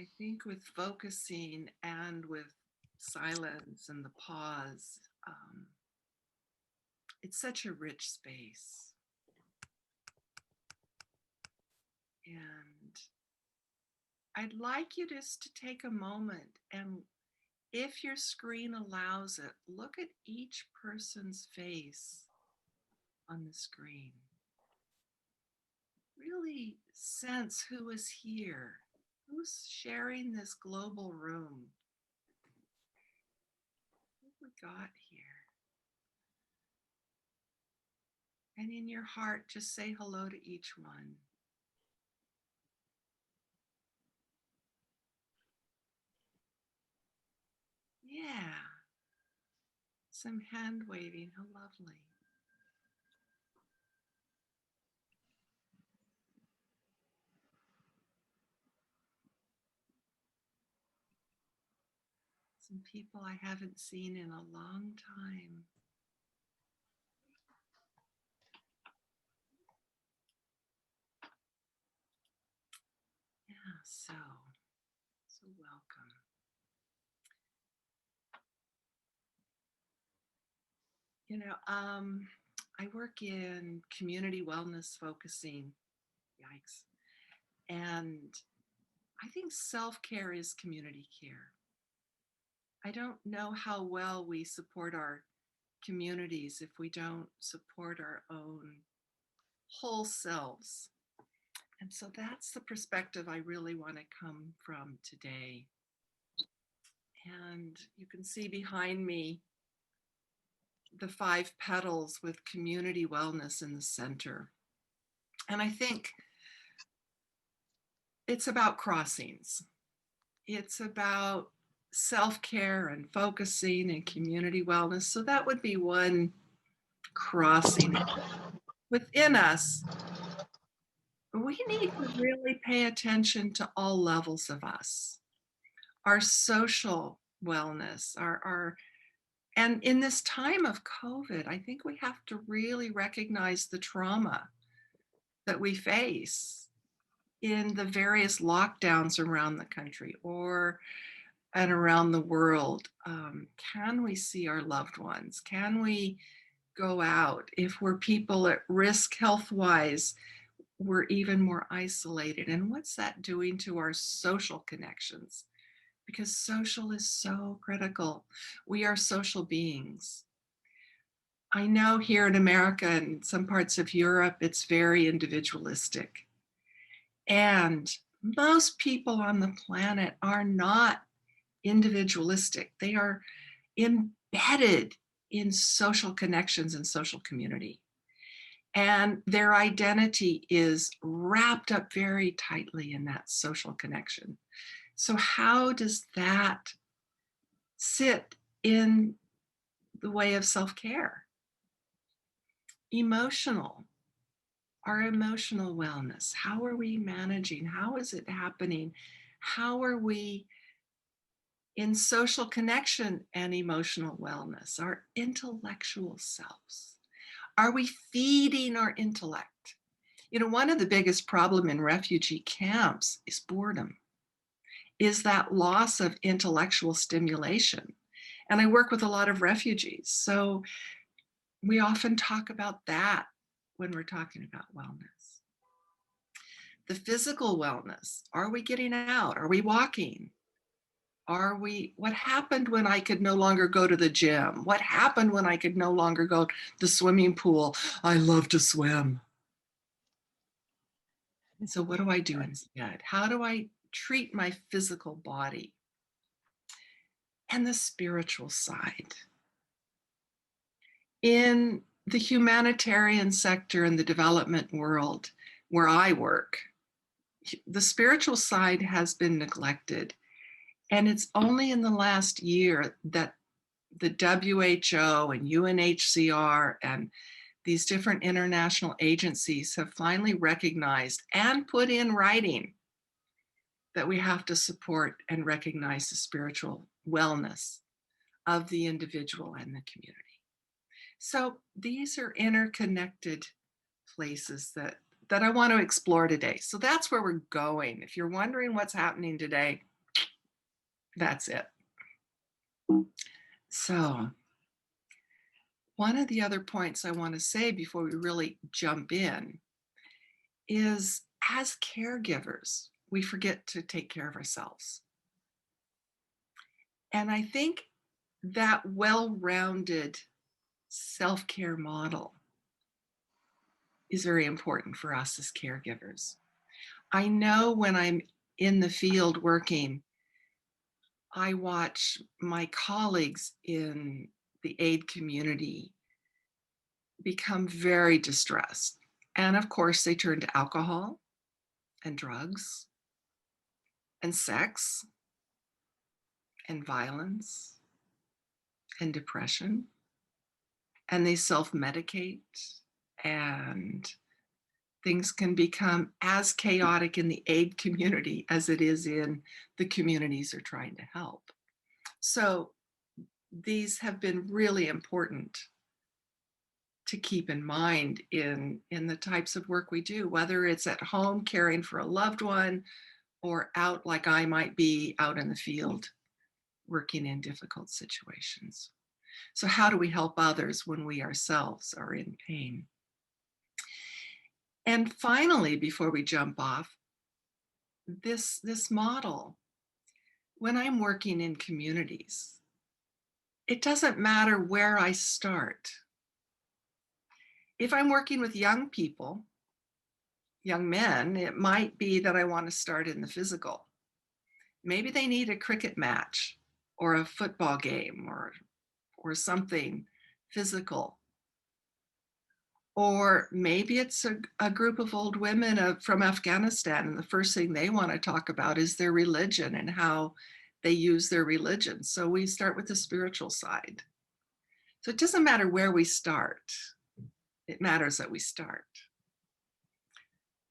I think with focusing and with silence and the pause, it's such a rich space. And I'd like you just to take a moment and, if your screen allows it, look at each person's face on the screen. Really sense who is here, who's sharing this global room. What we got here? And in your heart, just say hello to each one. Yeah. Some hand waving, how lovely. Some people I haven't seen in a long time. Yeah, so welcome. You know, I work in community wellness focusing, yikes. And I think self-care is community care. I don't know how well we support our communities if we don't support our own whole selves. And so that's the perspective I really want to come from today. And you can see behind me the 5 petals with community wellness in the center. And I think it's about crossings. It's about self-care and focusing and community wellness. So that would be one crossing. Within us, we need to really pay attention to all levels of us. Our social wellness, and in this time of COVID, I think we have to really recognize the trauma that we face in the various lockdowns around the country and around the world. Can we see our loved ones? Can we go out? If we're people at risk health-wise, we're even more isolated. And what's that doing to our social connections? Because social is so critical. We are social beings. I know here in America and some parts of Europe, it's very individualistic. And most people on the planet are not individualistic. They are embedded in social connections and social community. And their identity is wrapped up very tightly in that social connection. So how does that sit in the way of self-care? Our emotional wellness. How are we managing? How is it happening? How are we in social connection and emotional wellness? Our intellectual selves. Are we feeding our intellect? You know, one of the biggest problems in refugee camps is boredom, is that loss of intellectual stimulation. And I work with a lot of refugees, so we often talk about that when we're talking about wellness. The physical wellness, are we getting out? Are we walking? What happened when I could no longer go to the gym? What happened when I could no longer go to the swimming pool? I love to swim. So what do I do instead? How do I treat my physical body? And the spiritual side. In the humanitarian sector in the development world where I work, the spiritual side has been neglected. And it's only in the last year that the WHO and UNHCR and these different international agencies have finally recognized and put in writing that we have to support and recognize the spiritual wellness of the individual and the community. So these are interconnected places that I want to explore today. So that's where we're going. If you're wondering what's happening today, That's it. So, one of the other points I want to say before we really jump in is as caregivers, we forget to take care of ourselves. And I think that well rounded self care model is very important for us as caregivers. I know when I'm in the field working, I watch my colleagues in the aid community become very distressed. And of course, they turn to alcohol and drugs and sex and violence and depression. And they self medicate, and things can become as chaotic in the aid community as it is in the communities they're trying to help. So these have been really important to keep in mind in the types of work we do, whether it's at home caring for a loved one or out like I might be out in the field working in difficult situations. So how do we help others when we ourselves are in pain? And finally, before we jump off, this model, when I'm working in communities, it doesn't matter where I start. If I'm working with young people, young men, it might be that I want to start in the physical. Maybe they need a cricket match or a football game or something physical. Or maybe it's a group of old women from Afghanistan, and the first thing they want to talk about is their religion and how they use their religion. So we start with the spiritual side. So it doesn't matter where we start, it matters that we start.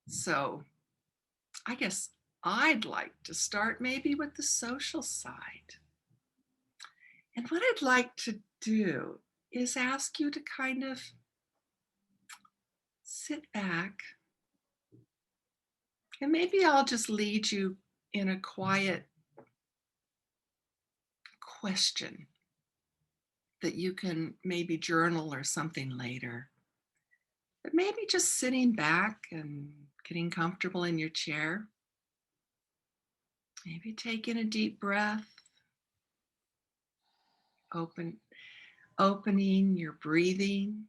So I guess I'd like to start maybe with the social side. And what I'd like to do is ask you to kind of sit back, and maybe I'll just lead you in a quiet question that you can maybe journal or something later. But maybe just sitting back and getting comfortable in your chair. Maybe taking a deep breath, open, opening your breathing,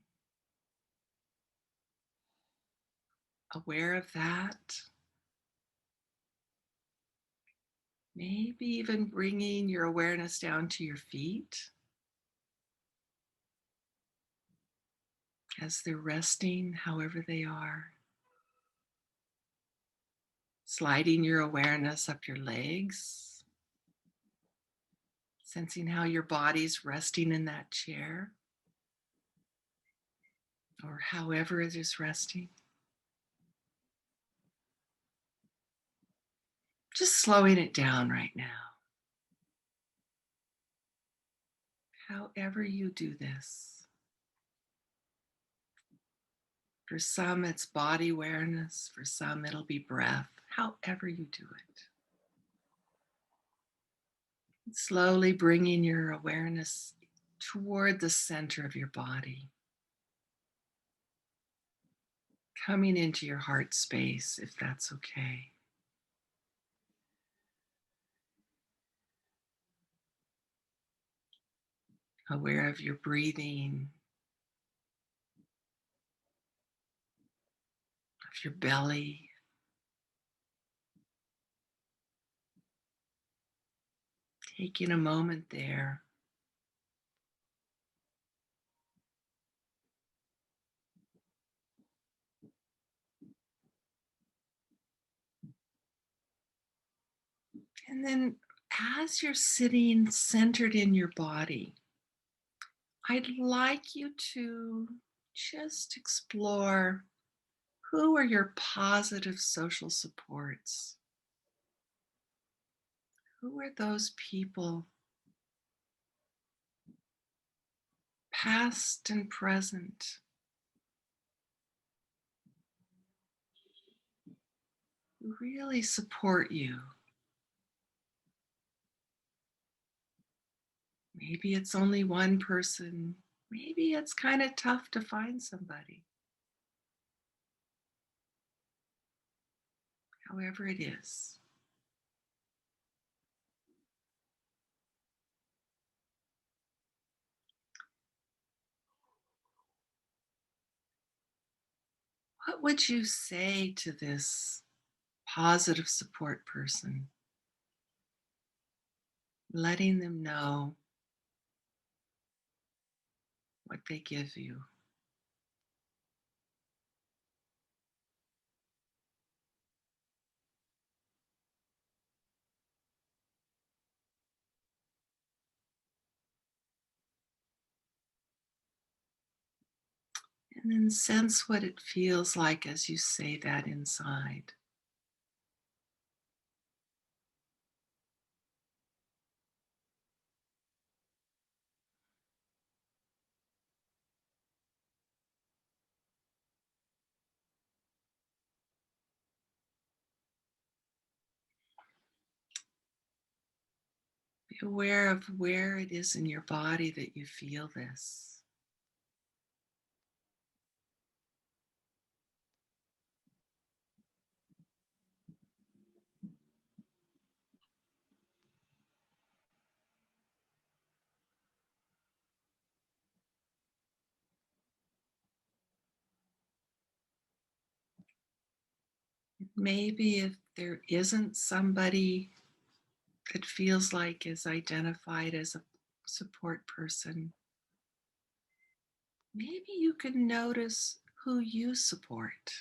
aware of that. Maybe even bringing your awareness down to your feet as they're resting, however they are. Sliding your awareness up your legs, sensing how your body's resting in that chair or however it is resting. Just slowing it down right now. However you do this. For some, it's body awareness. For some, it'll be breath. However you do it. Slowly bringing your awareness toward the center of your body. Coming into your heart space, if that's okay. Aware of your breathing, of your belly. Taking a moment there. And then as you're sitting centered in your body, I'd like you to just explore who are your positive social supports? Who are those people, past and present, who really support you? Maybe it's only one person. Maybe it's kind of tough to find somebody. However it is. What would you say to this positive support person? Letting them know what they give you. And then sense what it feels like as you say that inside. Be aware of where it is in your body that you feel this. Maybe if there isn't somebody that feels like is identified as a support person, maybe you can notice who you support.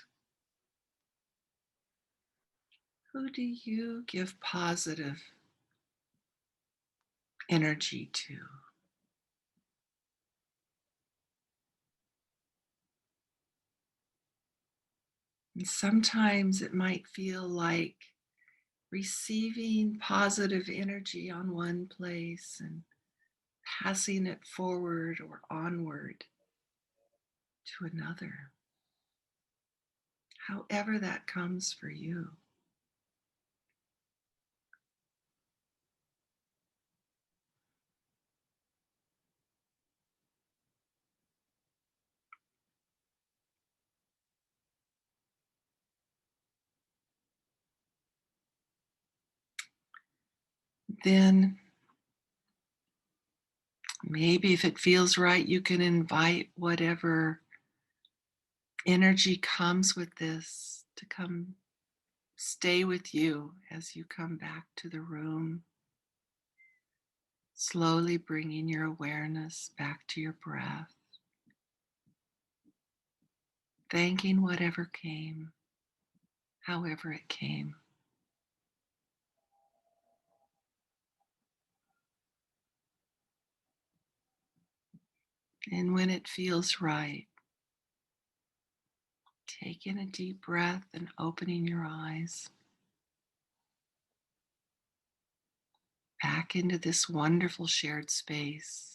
Who do you give positive energy to? And sometimes it might feel like receiving positive energy on one place and passing it forward or onward to another, however that comes for you. Then maybe if it feels right, you can invite whatever energy comes with this to come stay with you as you come back to the room, slowly bringing your awareness back to your breath, thanking whatever came, however it came. And when it feels right, taking a deep breath and opening your eyes back into this wonderful shared space.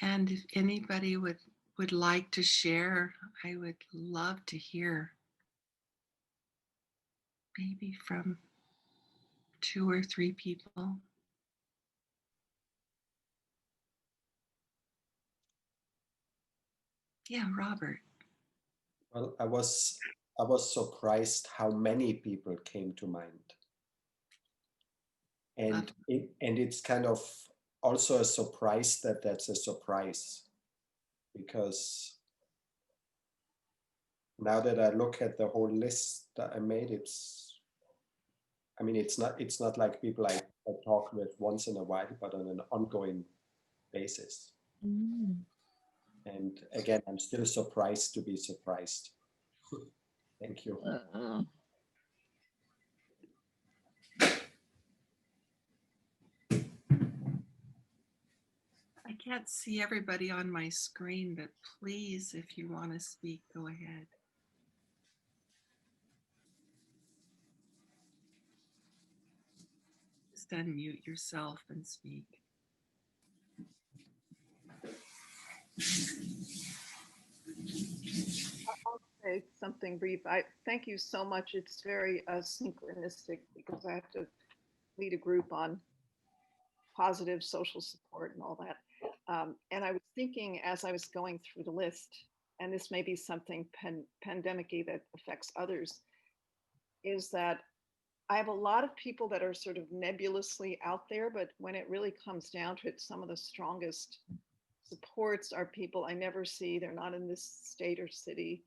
And if anybody would like to share, I would love to hear maybe from 2 or 3 people. Yeah, Robert. Well, I was surprised how many people came to mind, Love. and it's kind of also a surprise that that's a surprise, because now that I look at the whole list that I made, it's not like people I talk with once in a while, but on an ongoing basis. Mm. And again, I'm still surprised to be surprised. Thank you. I can't see everybody on my screen, but please, if you want to speak, go ahead. Just unmute yourself and speak. I'll say something brief. I thank you so much. It's very synchronistic because I have to lead a group on positive social support and all that. And I was thinking as I was going through the list, and this may be something pandemic-y that affects others, is that I have a lot of people that are sort of nebulously out there, but when it really comes down to it, some of the strongest supports are people I never see. They're not in this state or city,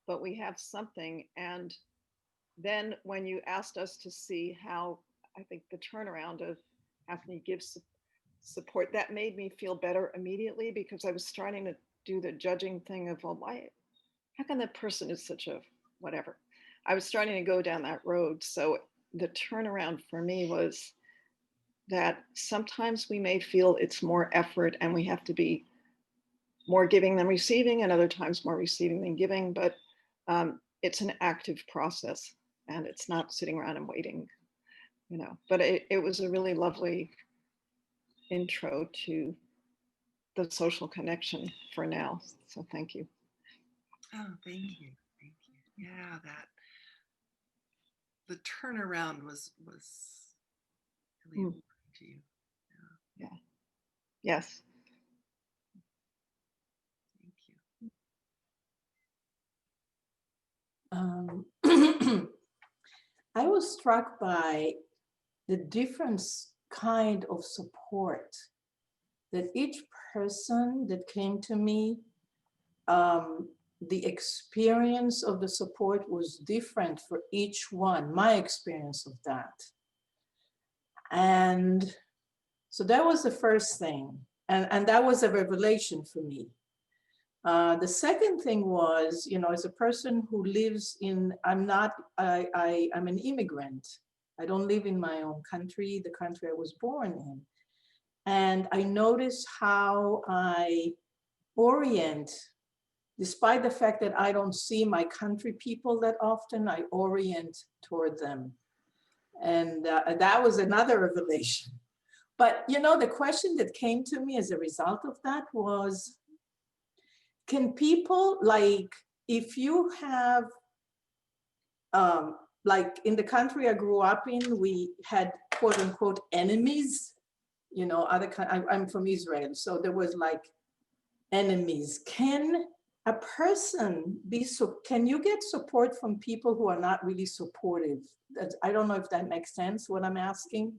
but we have something. And then when you asked us to see how, I think the turnaround of how can you give support, that made me feel better immediately, because I was starting to do the judging thing of, well, why, how come that person is such a whatever? I was starting to go down that road. So the turnaround for me was that sometimes we may feel it's more effort and we have to be more giving than receiving, and other times more receiving than giving, but it's an active process and it's not sitting around and waiting, you know. But it was a really lovely intro to the social connection for now. So thank you. Oh, thank you. Thank you. Yeah, that the turnaround was really important to you. Yeah. Yes. Thank you. I was struck by the different kind of support that each person that came to me, the experience of the support was different for each one, my experience of that. And so that was the first thing. And that was a revelation for me. The second thing was, you know, as a person who lives in, I'm an immigrant. I don't live in my own country, the country I was born in. And I notice how I orient, despite the fact that I don't see my country people that often, I orient toward them. And that was another revelation. But, you know, the question that came to me as a result of that was, can people, like, if you have, like in the country I grew up in, we had quote unquote enemies, you know, I'm from Israel. So there was like enemies. Can a person be, can you get support from people who are not really supportive? I don't know if that makes sense, what I'm asking,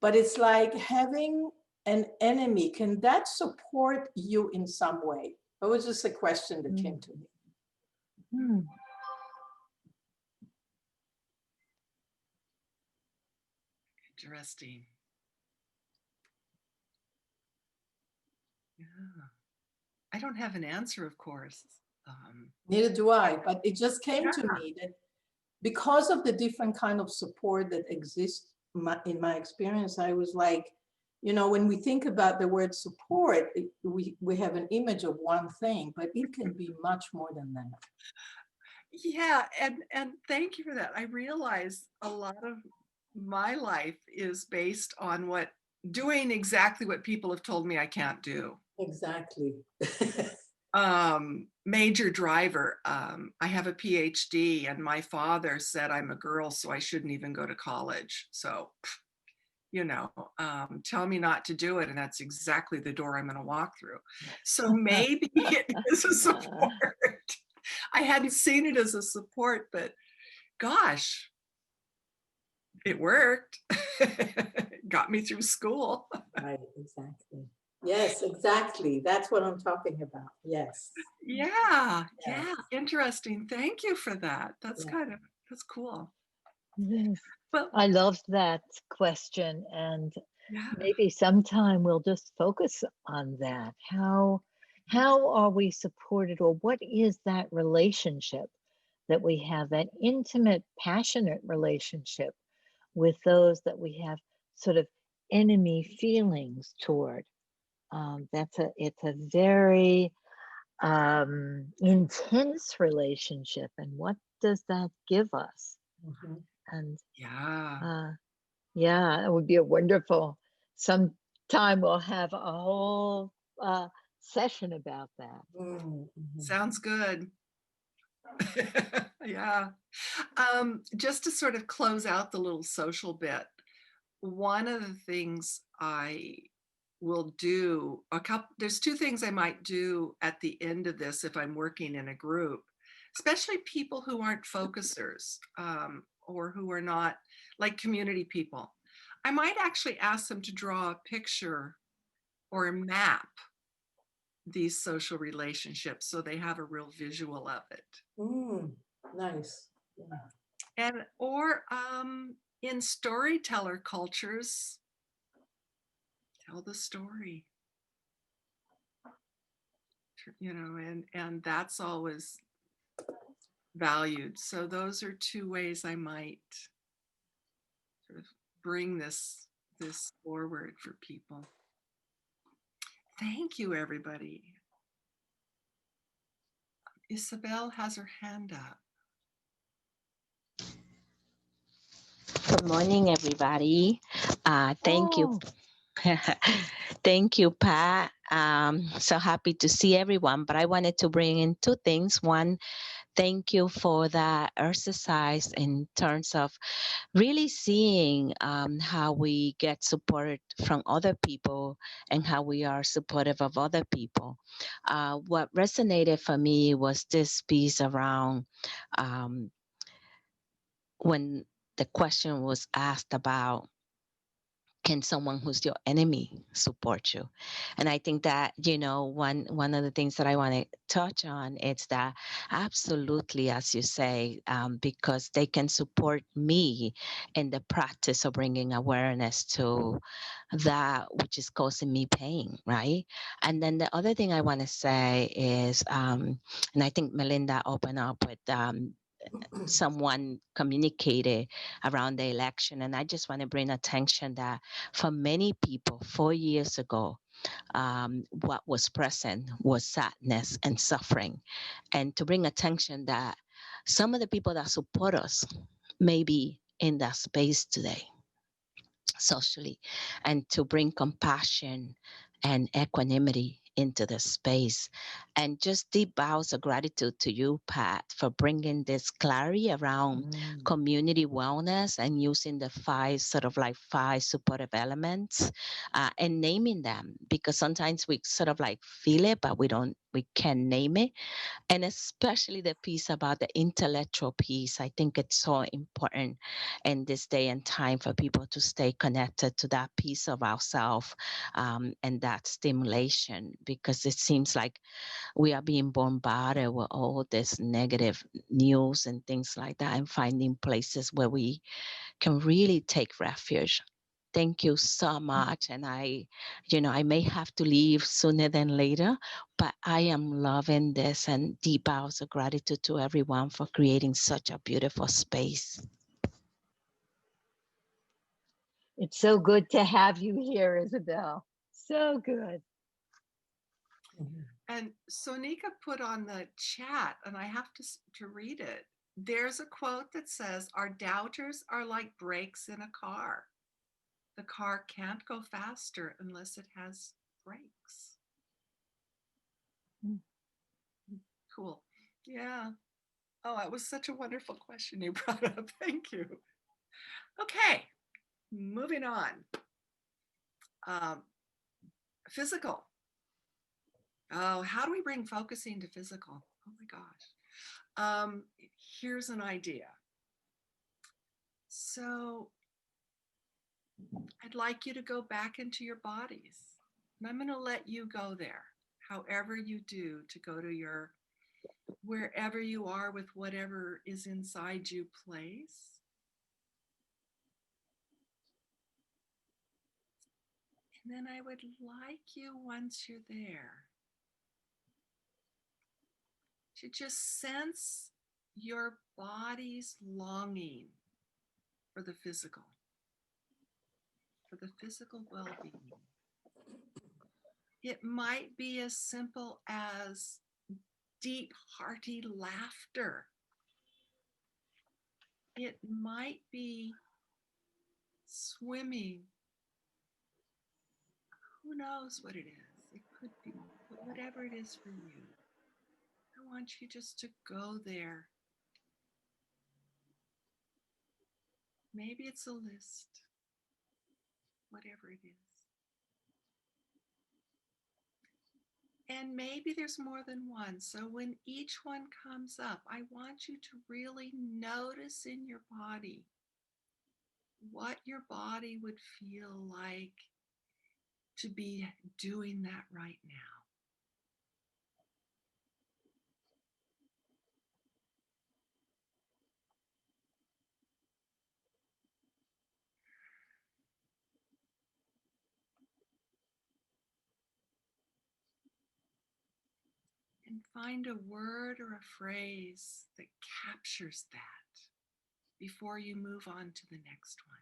but it's like having an enemy. Can that support you in some way? It was just a question that came to me. Interesting. Yeah. I don't have an answer, of course. Neither do I, but it just came to me that because of the different kind of support that exists in my experience, I was like, you know, when we think about the word support, we have an image of one thing, but it can be much more than that. Yeah, and thank you for that. I realize a lot of my life is based on doing exactly what people have told me I can't do. Exactly. Major driver. I have a PhD, and my father said I'm a girl, so I shouldn't even go to college. So, you know, tell me not to do it, and that's exactly the door I'm going to walk through. So maybe it is a support. I hadn't seen it as a support, but gosh, it worked. It got me through school. Right, exactly. Yes, exactly. That's what I'm talking about. Yes. Yeah, yeah, interesting. Thank you for that. That's that's cool. Yes. Well, I loved that question, and maybe sometime we'll just focus on that. How are we supported, or what is that relationship that we have, that intimate, passionate relationship with those that we have sort of enemy feelings toward? It's a very intense relationship, and what does that give us? And yeah, it would be a wonderful, sometime we'll have a whole session about that. Mhm. Sounds good. Yeah. Just to sort of close out the little social bit, one of the things I will do, there's two things I might do at the end of this if I'm working in a group, especially people who aren't focusers, or who are not like community people. I might actually ask them to draw a picture or a map these social relationships so they have a real visual of it. Nice. Yeah. Or in storyteller cultures, tell the story, and that's always valued. So those are two ways I might sort of bring this forward for people. Thank you, everybody. Isabel has her hand up. Good morning, everybody. Thank you. Oh, Thank you, Pat. So happy to see everyone. But I wanted to bring in two things. One, thank you for that exercise in terms of really seeing how we get support from other people and how we are supportive of other people. What resonated for me was this piece around when the question was asked about, can someone who's your enemy support you? And I think that, one of the things that I want to touch on is that absolutely, as you say, because they can support me in the practice of bringing awareness to that which is causing me pain, right? And then the other thing I want to say is, and I think Melinda opened up with someone communicated around the election. And I just want to bring attention that for many people 4 years ago, what was present was sadness and suffering. And to bring attention that some of the people that support us may be in that space today socially, and to bring compassion and equanimity into the space. And just deep bows of gratitude to you, Pat, for bringing this clarity around community wellness and using the five supportive elements, and naming them, because sometimes we sort of like feel it, but we can't name it. And especially the piece about the intellectual piece. I think it's so important in this day and time for people to stay connected to that piece of ourselves, and that stimulation, because it seems like we are being bombarded with all this negative news and things like that, and finding places where we can really take refuge. Thank you so much. And I may have to leave sooner than later, but I am loving this, and deep bows of gratitude to everyone for creating such a beautiful space. it's so good to have you here, Isabel. So good. And Sonika put on the chat, and I have to read it. There's a quote that says, "Our doubters are like brakes in a car. The car can't go faster unless it has brakes." Cool. Yeah. Oh, that was such a wonderful question you brought up. Thank you. Okay, moving on. Physical. Oh, how do we bring focusing to physical? Oh my gosh. Here's an idea. So I'd like you to go back into your bodies. And I'm going to let you go there, however you do, to go to wherever you are with whatever is inside you place. And then I would like you, once you're there, to just sense your body's longing for the physical well-being. It might be as simple as deep, hearty laughter. It might be swimming. Who knows what it is? It could be whatever it is for you. I want you just to go there. Maybe it's a list, whatever it is. And maybe there's more than one. So when each one comes up, I want you to really notice in your body what your body would feel like to be doing that right now. And find a word or a phrase that captures that before you move on to the next one.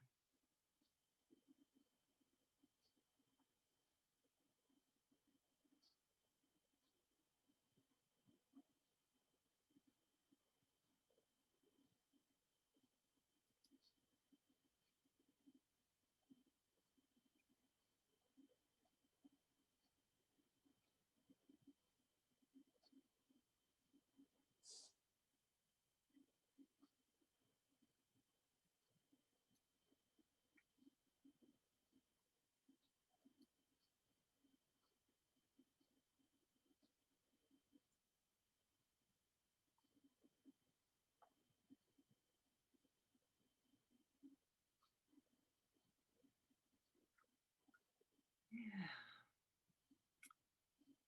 Yeah.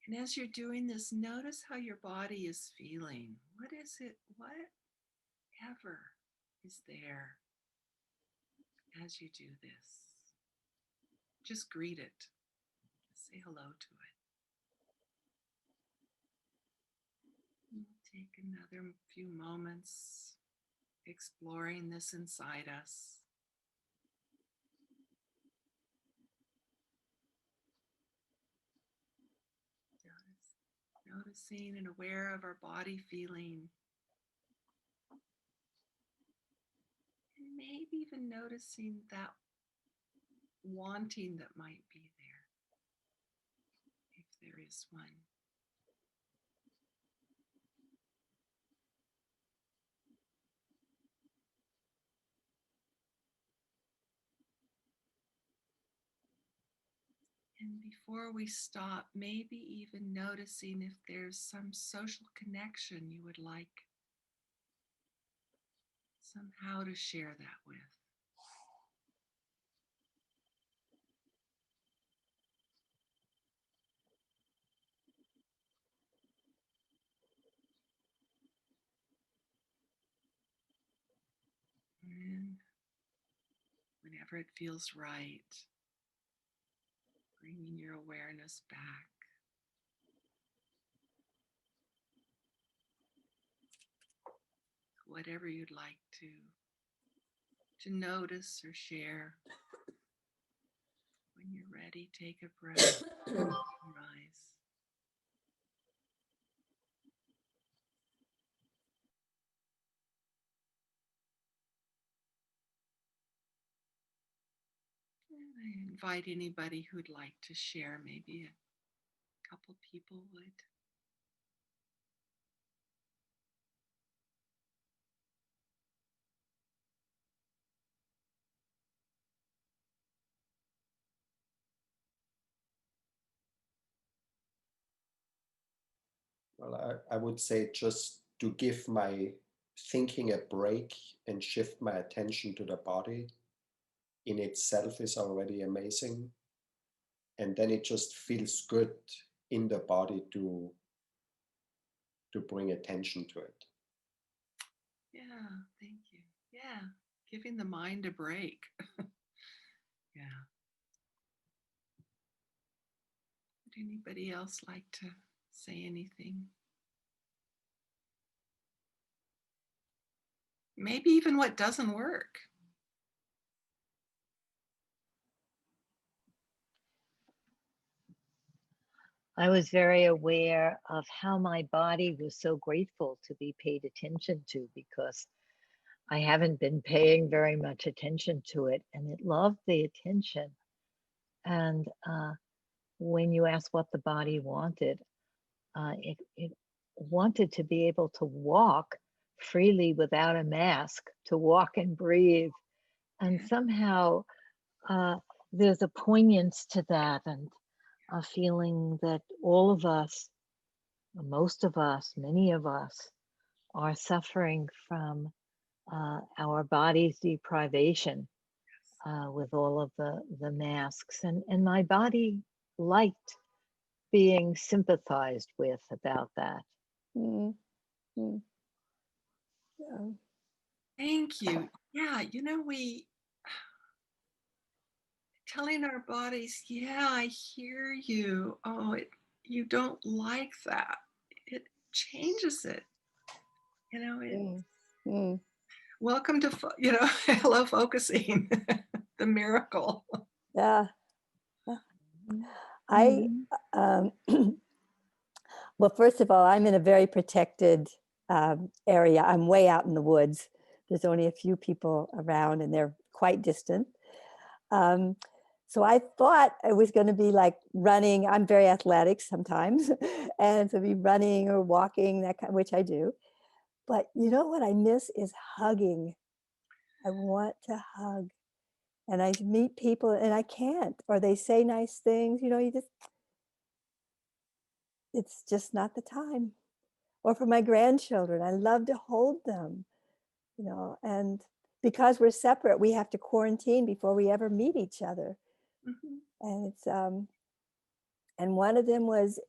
And as you're doing this, notice how your body is feeling. What is it? Whatever is there as you do this. Just greet it. Just say hello to it. We'll take another few moments exploring this inside us. Noticing and aware of our body feeling. And maybe even noticing that wanting that might be there, if there is one. And before we stop, maybe even noticing if there's some social connection you would like somehow to share that with. And whenever it feels right, bringing your awareness back. Whatever you'd like to notice or share. When you're ready, take a breath and rise. And I invite anybody who'd like to share, maybe a couple people would. Well, I would say just to give my thinking a break and shift my attention to the body in itself is already amazing. And then it just feels good in the body to bring attention to it. Yeah, thank you. Yeah, giving the mind a break. Yeah. Would anybody else like to say anything? Maybe even what doesn't work. I was very aware of how my body was so grateful to be paid attention to, because I haven't been paying very much attention to it, and it loved the attention. And when you asked what the body wanted, it wanted to be able to walk freely without a mask, to walk and breathe. And somehow there's a poignance to that, and a feeling that all of us, most of us, many of us, are suffering from our body's deprivation with all of the masks. And my body liked being sympathized with about that. Mm-hmm. Yeah. Thank you. Yeah, we telling our bodies, yeah, I hear you. Oh, you don't like that. It changes it. It, Mm. welcome to, hello, focusing, the miracle. Yeah. I, Mhm. well, first of all, I'm in a very protected area. I'm way out in the woods. There's only a few people around and they're quite distant. So I thought it was going to be like running. I'm very athletic sometimes, and to be running or walking, that kind, which I do. But you know what I miss is hugging. I want to hug, and I meet people and I can't, or they say nice things. It's just not the time. Or for my grandchildren, I love to hold them, and because we're separate, we have to quarantine before we ever meet each other. Mhm. And it's and one of them was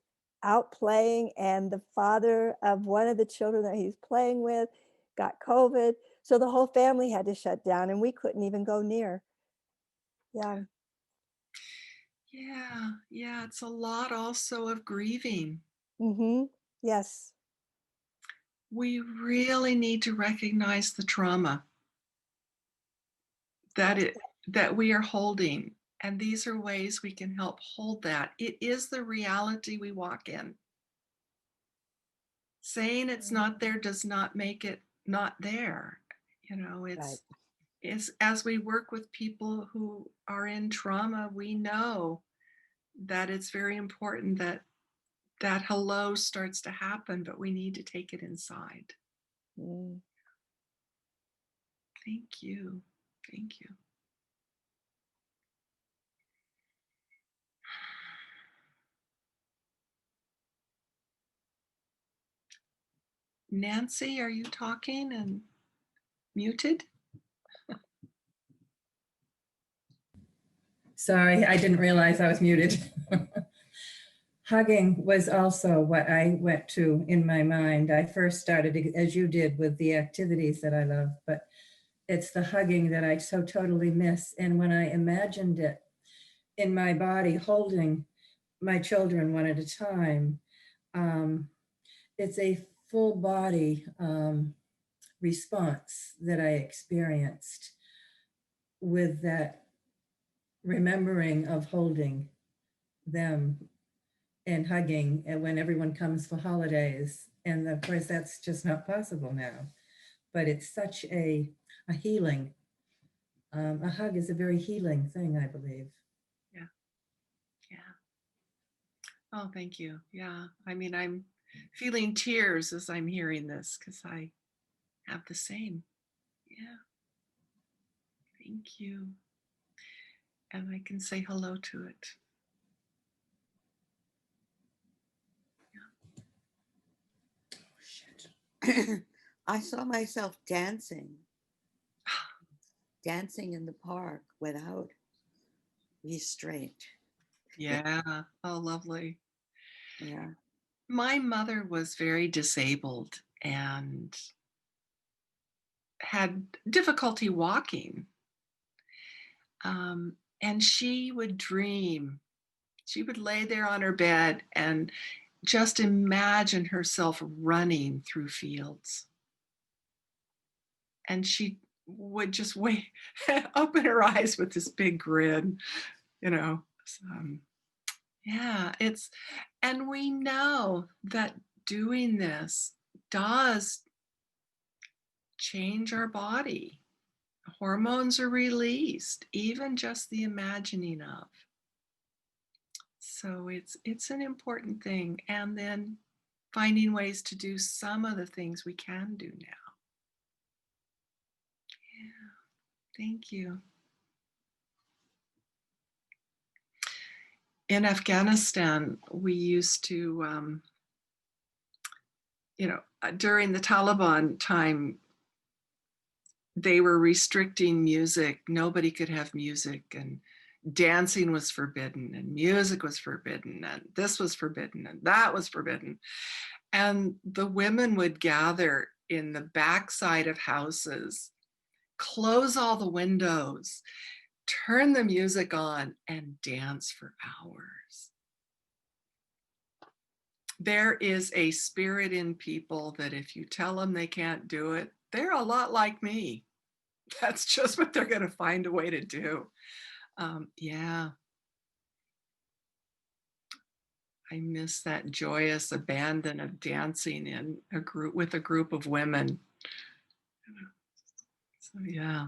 out playing, and the father of one of the children that he's playing with got COVID, so the whole family had to shut down and we couldn't even go near. Yeah. Yeah, it's a lot also of grieving. Mm-hmm. Yes. We really need to recognize the trauma that we are holding, and these are ways we can help hold that. It is the reality we walk in. Saying it's not there does not make it not there. Right. It's as we work with people who are in trauma, we know that it's very important that that hello starts to happen, but we need to take it inside. Mm. Thank you. Thank you. Nancy, are you talking and muted? Sorry, I didn't realize I was muted. Hugging was also what I went to in my mind. I first started, as you did, with the activities that I love, but it's the hugging that I so totally miss. And when I imagined it in my body, holding my children one at a time, it's a full body response that I experienced with that remembering of holding them and hugging, and when everyone comes for holidays. And of course, that's just not possible now. But it's such a healing. A hug is a very healing thing, I believe. Yeah. Yeah. Oh, thank you. Yeah. I mean, I'm feeling tears as I'm hearing this because I have the same. Yeah. Thank you. And I can say hello to it. I saw myself dancing in the park without restraint. Yeah. Oh, lovely. Yeah. My mother was very disabled and had difficulty walking. And she would dream. She would lay there on her bed and just imagine herself running through fields. And she would just wait, open her eyes with this big grin, you know. Yeah, and we know that doing this does change our body. Hormones are released, even just the imagining of. So it's an important thing. And then finding ways to do some of the things we can do now. Yeah, thank you. In Afghanistan, we used to, during the Taliban time, they were restricting music. Nobody could have music, and dancing was forbidden, and music was forbidden, and this was forbidden, and that was forbidden. And the women would gather in the backside of houses, close all the windows, turn the music on, and dance for hours. There is a spirit in people that if you tell them they can't do it, they're a lot like me. That's just what they're going to find a way to do. Yeah. I miss that joyous abandon of dancing in a group with a group of women. So yeah,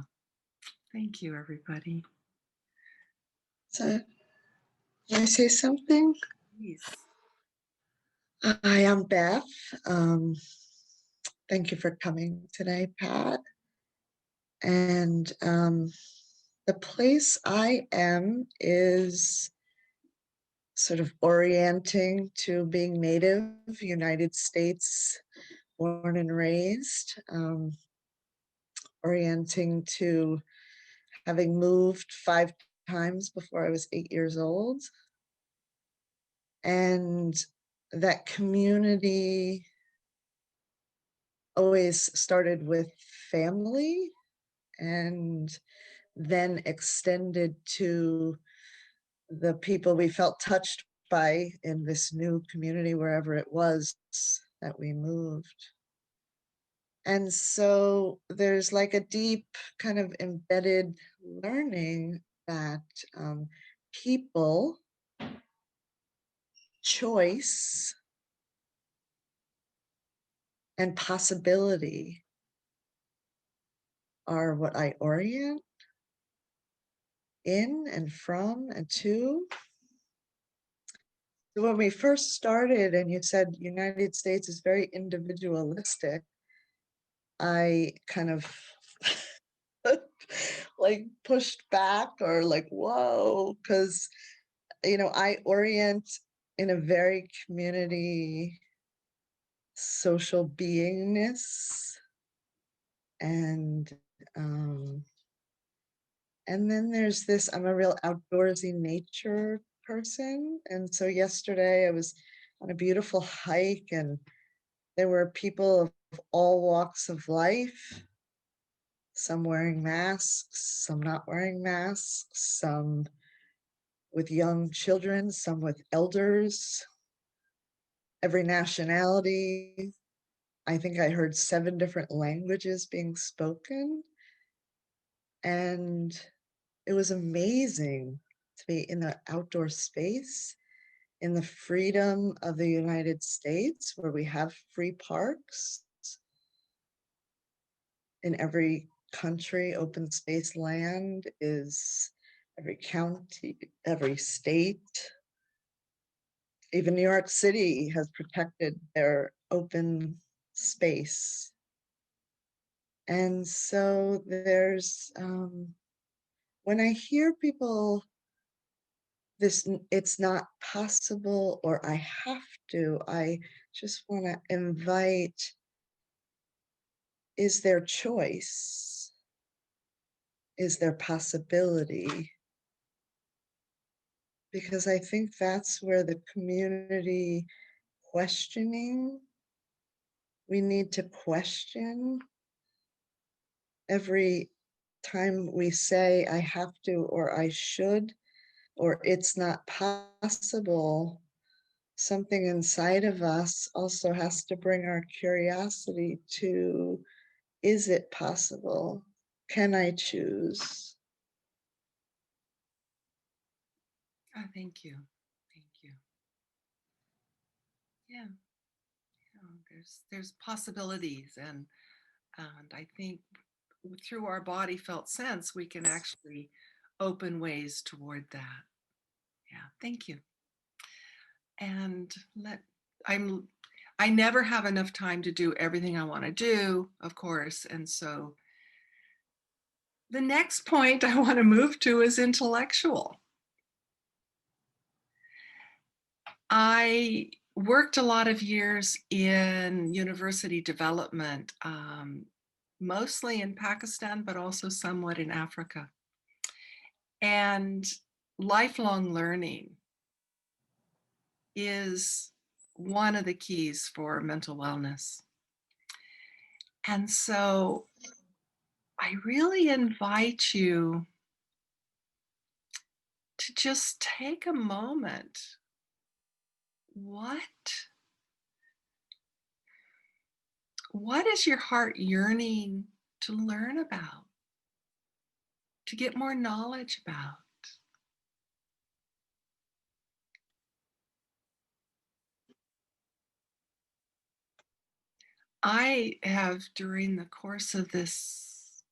thank you, everybody. So, can I say something? Please. Hi, I'm Beth. Thank you for coming today, Pat. And the place I am is sort of orienting to being Native, United States, born and raised, orienting to having moved 5 times before I was 8 years old. And that community always started with family and then extended to the people we felt touched by in this new community, wherever it was that we moved. And so there's like a deep kind of embedded learning that people, choice, and possibility are what I orient in and from and to. So when we first started and you said United States is very individualistic, I kind of like pushed back or like, whoa, because, I orient in a very community social beingness. And then there's this, I'm a real outdoorsy nature person. And so yesterday I was on a beautiful hike and there were people of all walks of life, some wearing masks, some not wearing masks, some with young children, some with elders, every nationality. I think I heard 7 different languages being spoken. And it was amazing to be in an outdoor space in the freedom of the United States, where we have free parks in every country. Open space land is every county, every state. Even New York City has protected their open space. And so there's, when I hear people, it's not possible or I have to, I just want to invite, is there choice? Is there possibility? Because I think that's where the community questioning, we need to question every time we say I have to or I should or it's not possible. Something inside of us also has to bring our curiosity to, is it possible? Can I choose? Oh, thank you. Thank you. Yeah. There's possibilities, and I think through our body felt sense, we can actually open ways toward that. Yeah, thank you. And I never have enough time to do everything I want to do, of course. And so the next point I want to move to is intellectual. I worked a lot of years in university development, mostly in Pakistan, but also somewhat in Africa. And lifelong learning is one of the keys for mental wellness. And so I really invite you to just take a moment. What is your heart yearning to learn about, to get more knowledge about? I have, during the course of this,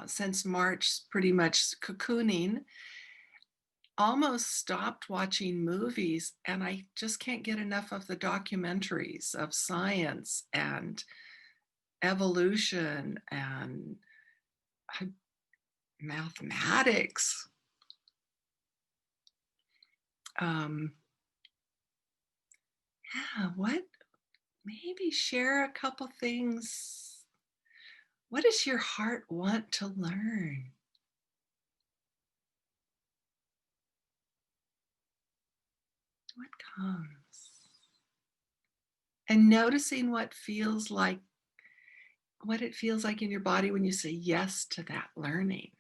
since March, pretty much cocooning, almost stopped watching movies, and I just can't get enough of the documentaries of science and evolution and mathematics. Maybe share a couple things. What does your heart want to learn? What comes? And noticing what it feels like in your body when you say yes to that learning.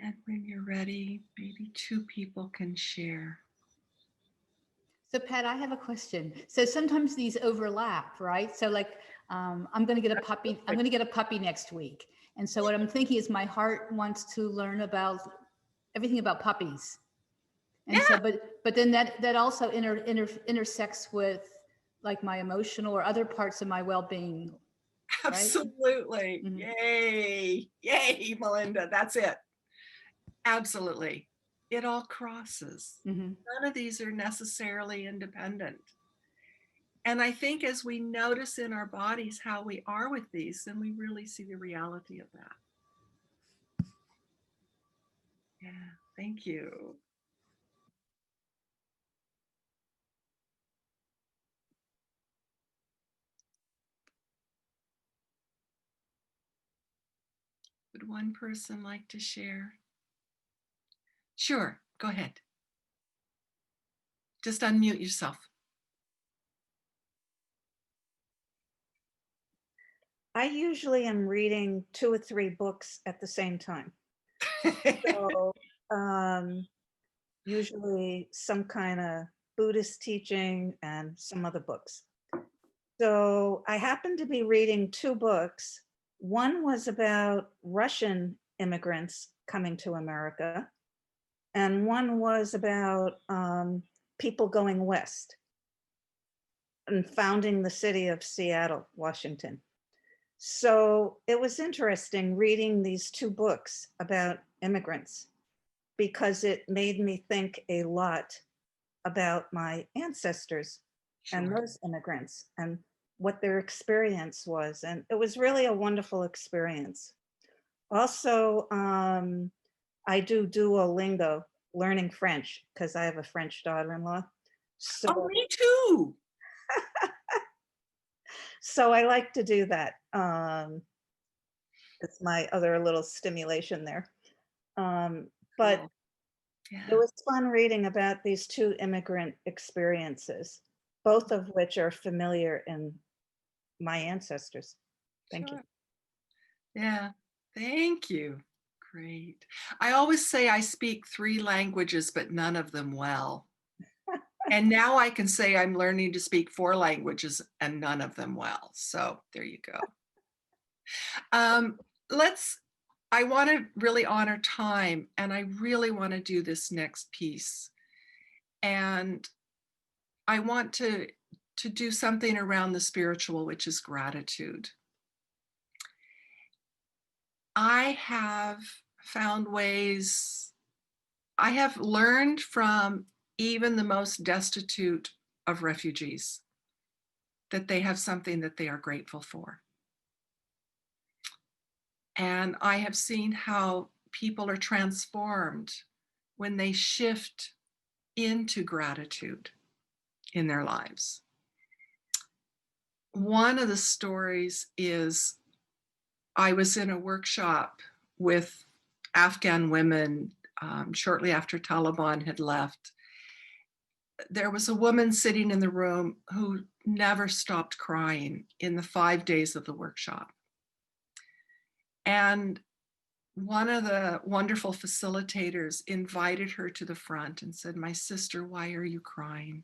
And when you're ready, maybe two people can share. So Pat, I have a question. So sometimes these overlap, right? So like, I'm going to get a puppy. I'm going to get a puppy next week. And so what I'm thinking is my heart wants to learn about everything about puppies. And so, but then that also intersects with like my emotional or other parts of my well-being. Right? Absolutely. Mm-hmm. Yay, Melinda. That's it. Absolutely. It all crosses. Mm-hmm. None of these are necessarily independent. And I think as we notice in our bodies how we are with these, then we really see the reality of that. Yeah, thank you. Would one person like to share? Sure, go ahead. Just unmute yourself. I usually am reading 2 or 3 books at the same time. So usually some kind of Buddhist teaching and some other books. So I happened to be reading 2 books. One was about Russian immigrants coming to America, and one was about people going west and founding the city of Seattle, Washington. So it was interesting reading these 2 books about immigrants because it made me think a lot about my ancestors and those immigrants and what their experience was. And it was really a wonderful experience. Also, I do Duolingo, learning French, because I have a French daughter-in-law. So, oh, me too. So I like to do that. It's my other little stimulation there. But Cool. Yeah. It was fun reading about these 2 immigrant experiences, both of which are familiar in my ancestors. Thank you. Yeah, thank you. Great. I always say I speak 3 languages, but none of them well. And now I can say I'm learning to speak 4 languages and none of them well. So there you go. I want to really honor time, and I really want to do this next piece. And I want to do something around the spiritual, which is gratitude. I have found ways, I have learned from even the most destitute of refugees that they have something that they are grateful for. And I have seen how people are transformed when they shift into gratitude in their lives. One of the stories is I was in a workshop with Afghan women shortly after Taliban had left. There was a woman sitting in the room who never stopped crying in the 5 days of the workshop. And one of the wonderful facilitators invited her to the front and said, "My sister, why are you crying?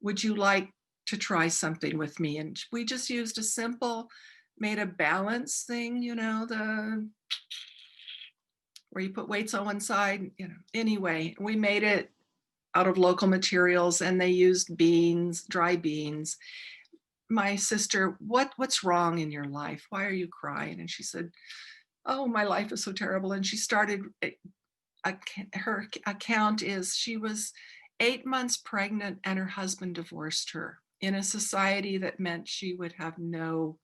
Would you like to try something with me?" And we just used a simple, made a balance thing, you know, where you put weights on one side, you know. Anyway, we made it out of local materials, and they used beans, dry beans. My sister, what's wrong in your life? Why are you crying? And she said, "Oh, my life is so terrible." And she started, her account is she was 8 months pregnant and her husband divorced her in a society that meant she would have nowhere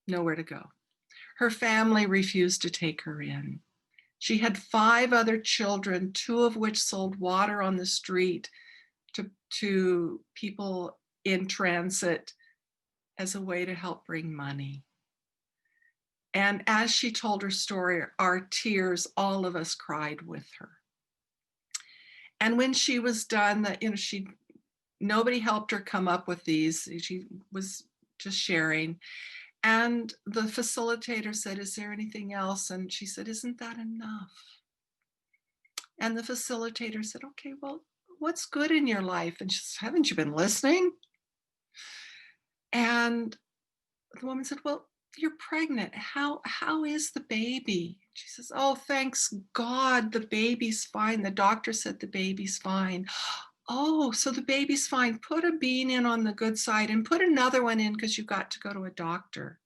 to go. Her family refused to take her in. She had 5 other children, 2 of which sold water on the street to people in transit as a way to help bring money. And as she told her story, our tears, all of us cried with her. And when she was done, nobody helped her come up with these. She was just sharing. And the facilitator said, "Is there anything else?" And she said, "Isn't that enough?" And the facilitator said, "Okay, well, what's good in your life?" And she said, "Haven't you been listening?" And the woman said, "Well, you're pregnant. How is the baby?" She says, "Oh, thanks God, the baby's fine. The doctor said the baby's fine." "Oh, so the baby's fine. Put a bean in on the good side and put another one in because you got to go to a doctor."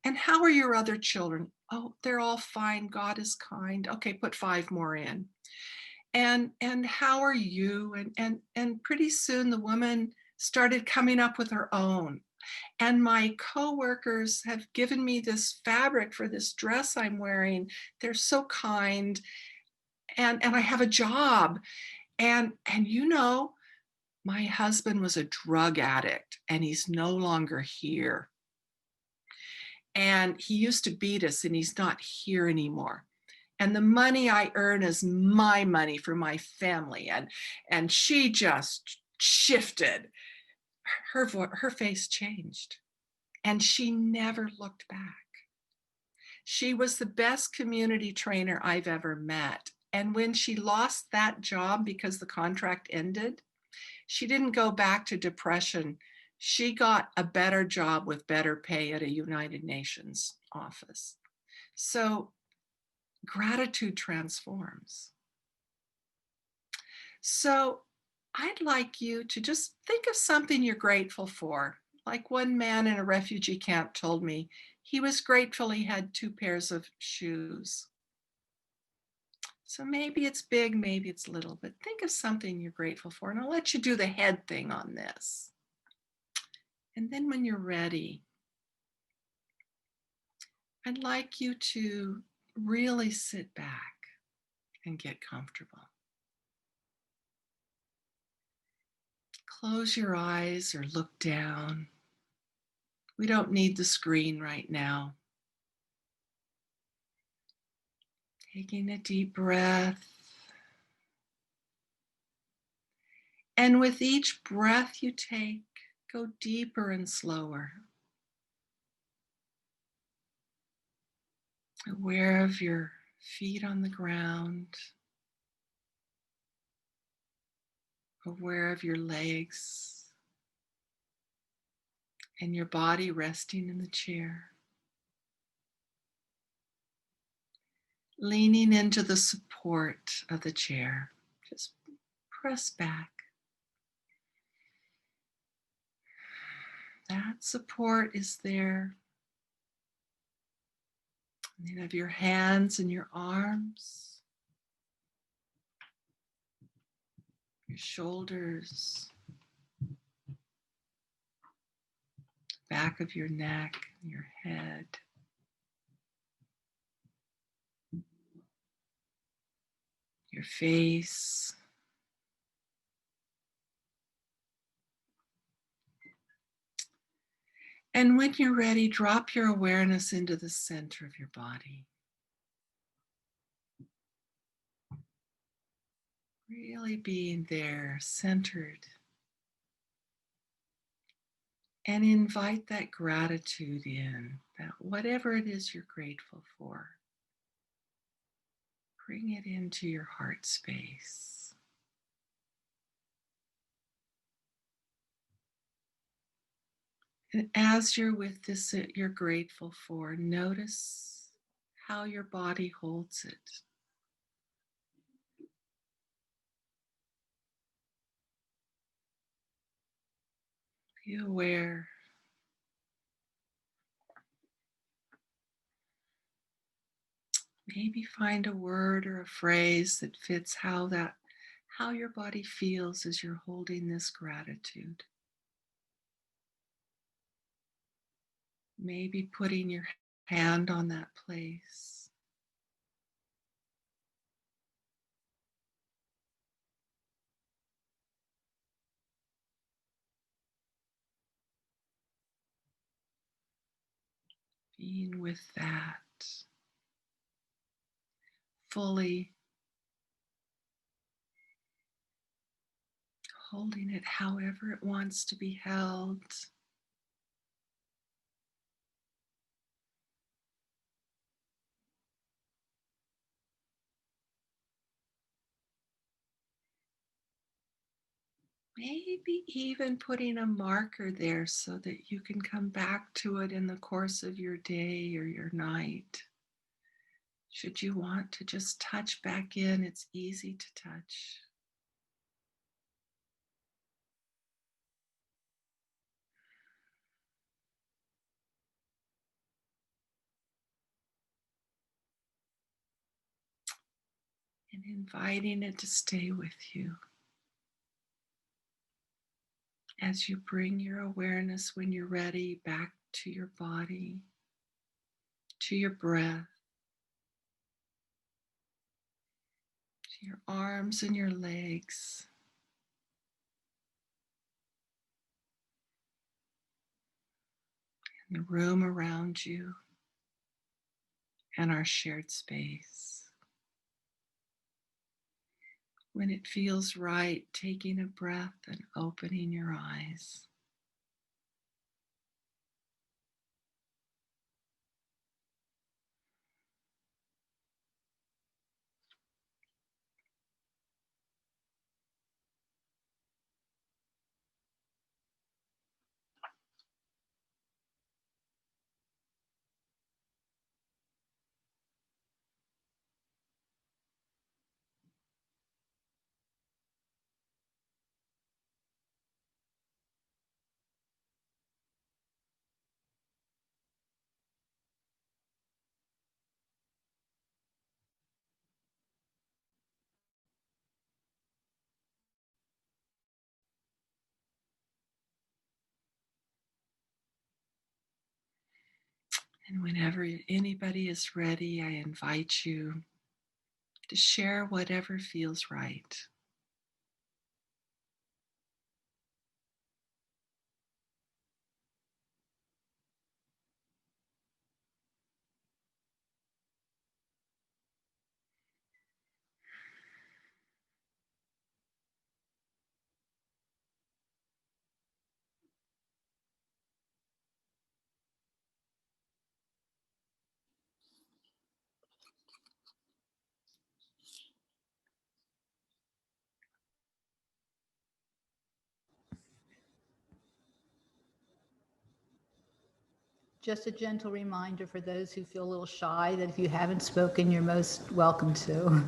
"And how are your other children?" "Oh, they're all fine. God is kind." "Okay, put 5 more in." And how are you? And pretty soon the woman started coming up with her own. And my coworkers have given me this fabric for this dress I'm wearing. They're so kind. And I have a job. And you know, my husband was a drug addict and he's no longer here. And he used to beat us and he's not here anymore. And the money I earn is my money for my family. And she just shifted. Her face changed. And she never looked back. She was the best community trainer I've ever met. And when she lost that job because the contract ended, she didn't go back to depression. She got a better job with better pay at a United Nations office. So gratitude transforms. So I'd like you to just think of something you're grateful for. Like one man in a refugee camp told me, he was grateful he had 2 pairs of shoes. So maybe it's big, maybe it's little, but think of something you're grateful for. And I'll let you do the head thing on this. And then when you're ready, I'd like you to really sit back and get comfortable. Close your eyes or look down. We don't need the screen right now. Taking a deep breath. And with each breath you take, go deeper and slower. Aware of your feet on the ground. Aware of your legs and your body resting in the chair. leaning into the support of the chair. Just press back. That support is there. And then of your hands and your arms, your shoulders, back of your neck, your head. Your face. And when you're ready, drop your awareness into the center of your body. Really being there, centered. And invite that gratitude in, that whatever it is you're grateful for, bring it into your heart space. And as you're with this that you're grateful for, notice how your body holds it. Be aware. Maybe find a word or a phrase that fits how your body feels as you're holding this gratitude. Maybe putting your hand on that place. Being with that. Fully holding it however it wants to be held. Maybe even putting a marker there so that you can come back to it in the course of your day or your night. Should you want to just touch back in, it's easy to touch. And inviting it to stay with you. As you bring your awareness when you're ready back to your body, to your breath, to your arms and your legs. And the room around you and our shared space. When it feels right, taking a breath and opening your eyes. And whenever anybody is ready, I invite you to share whatever feels right. Just a gentle reminder for those who feel a little shy that if you haven't spoken, you're most welcome to.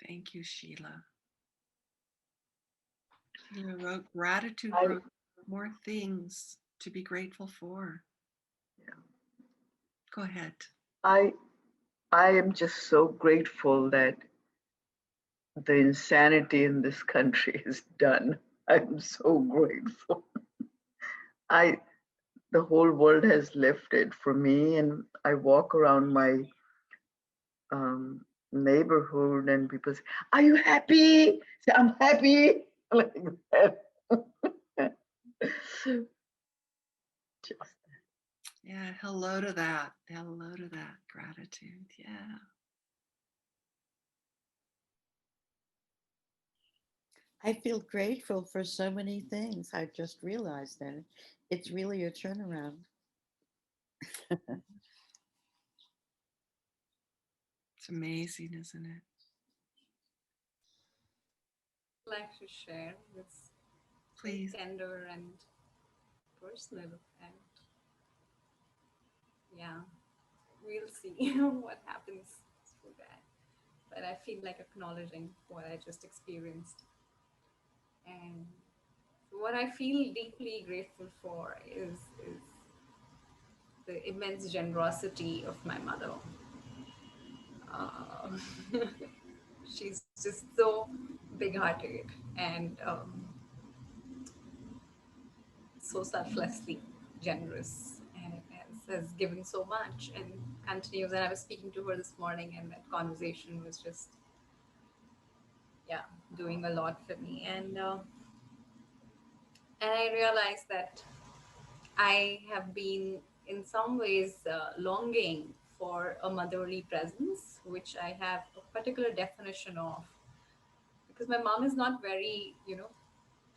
Thank you, Sheila. Sheila wrote, gratitude I- wrote more things to be grateful for. Yeah. Go ahead. I am just so grateful that the insanity in this country is done. I'm so grateful. The whole world has lifted for me, and I walk around my neighborhood and people say, "Are you happy?" Say, "I'm happy." Like that. Just Yeah, hello to that. Hello to that gratitude. Yeah. I feel grateful for so many things. I just realized that it's really a turnaround. It's amazing, isn't it? Like to share this Please. tender and personal, and yeah, we'll see what happens through that, but I feel like acknowledging what I just experienced. And what I feel deeply grateful for is the immense generosity of my mother. uh, she's just so big-hearted and so selflessly generous, and has given so much and continues. And I was speaking to her this morning, and that conversation was just, yeah, doing a lot for me. And I realized that I have been in some ways longing for a motherly presence, which I have a particular definition of, because my mom is not very,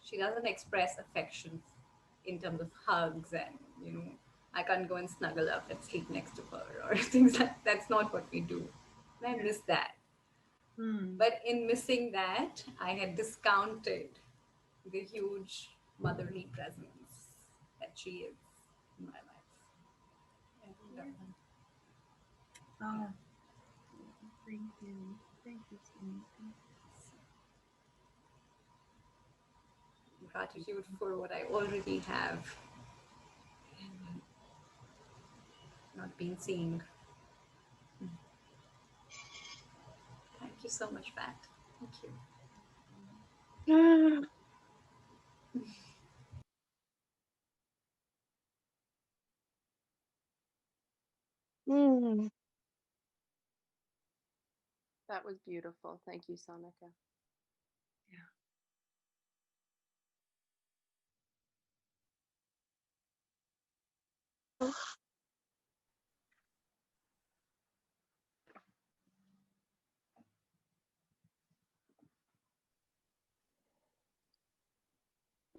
she doesn't express affection in terms of hugs, and I can't go and snuggle up and sleep next to her or things like that. That's not what we do. And I miss that. But in missing that, I had discounted the huge motherly presence that she is in my life. And, Oh, thank you. Thank you so much. gratitude for what I already have and not been seeing. Thank you so much, Pat. Thank you. That was beautiful. Thank you, Sonika.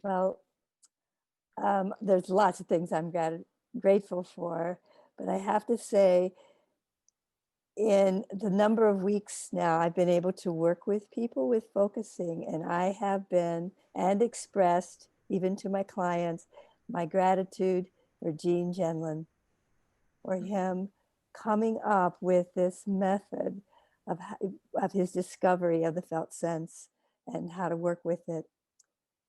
Well, there's lots of things I'm grateful for, but I have to say, in the number of weeks now I've been able to work with people with focusing, and I have been and expressed even to my clients my gratitude for Gene Genlin, for him coming up with this method of his discovery of the felt sense and how to work with it.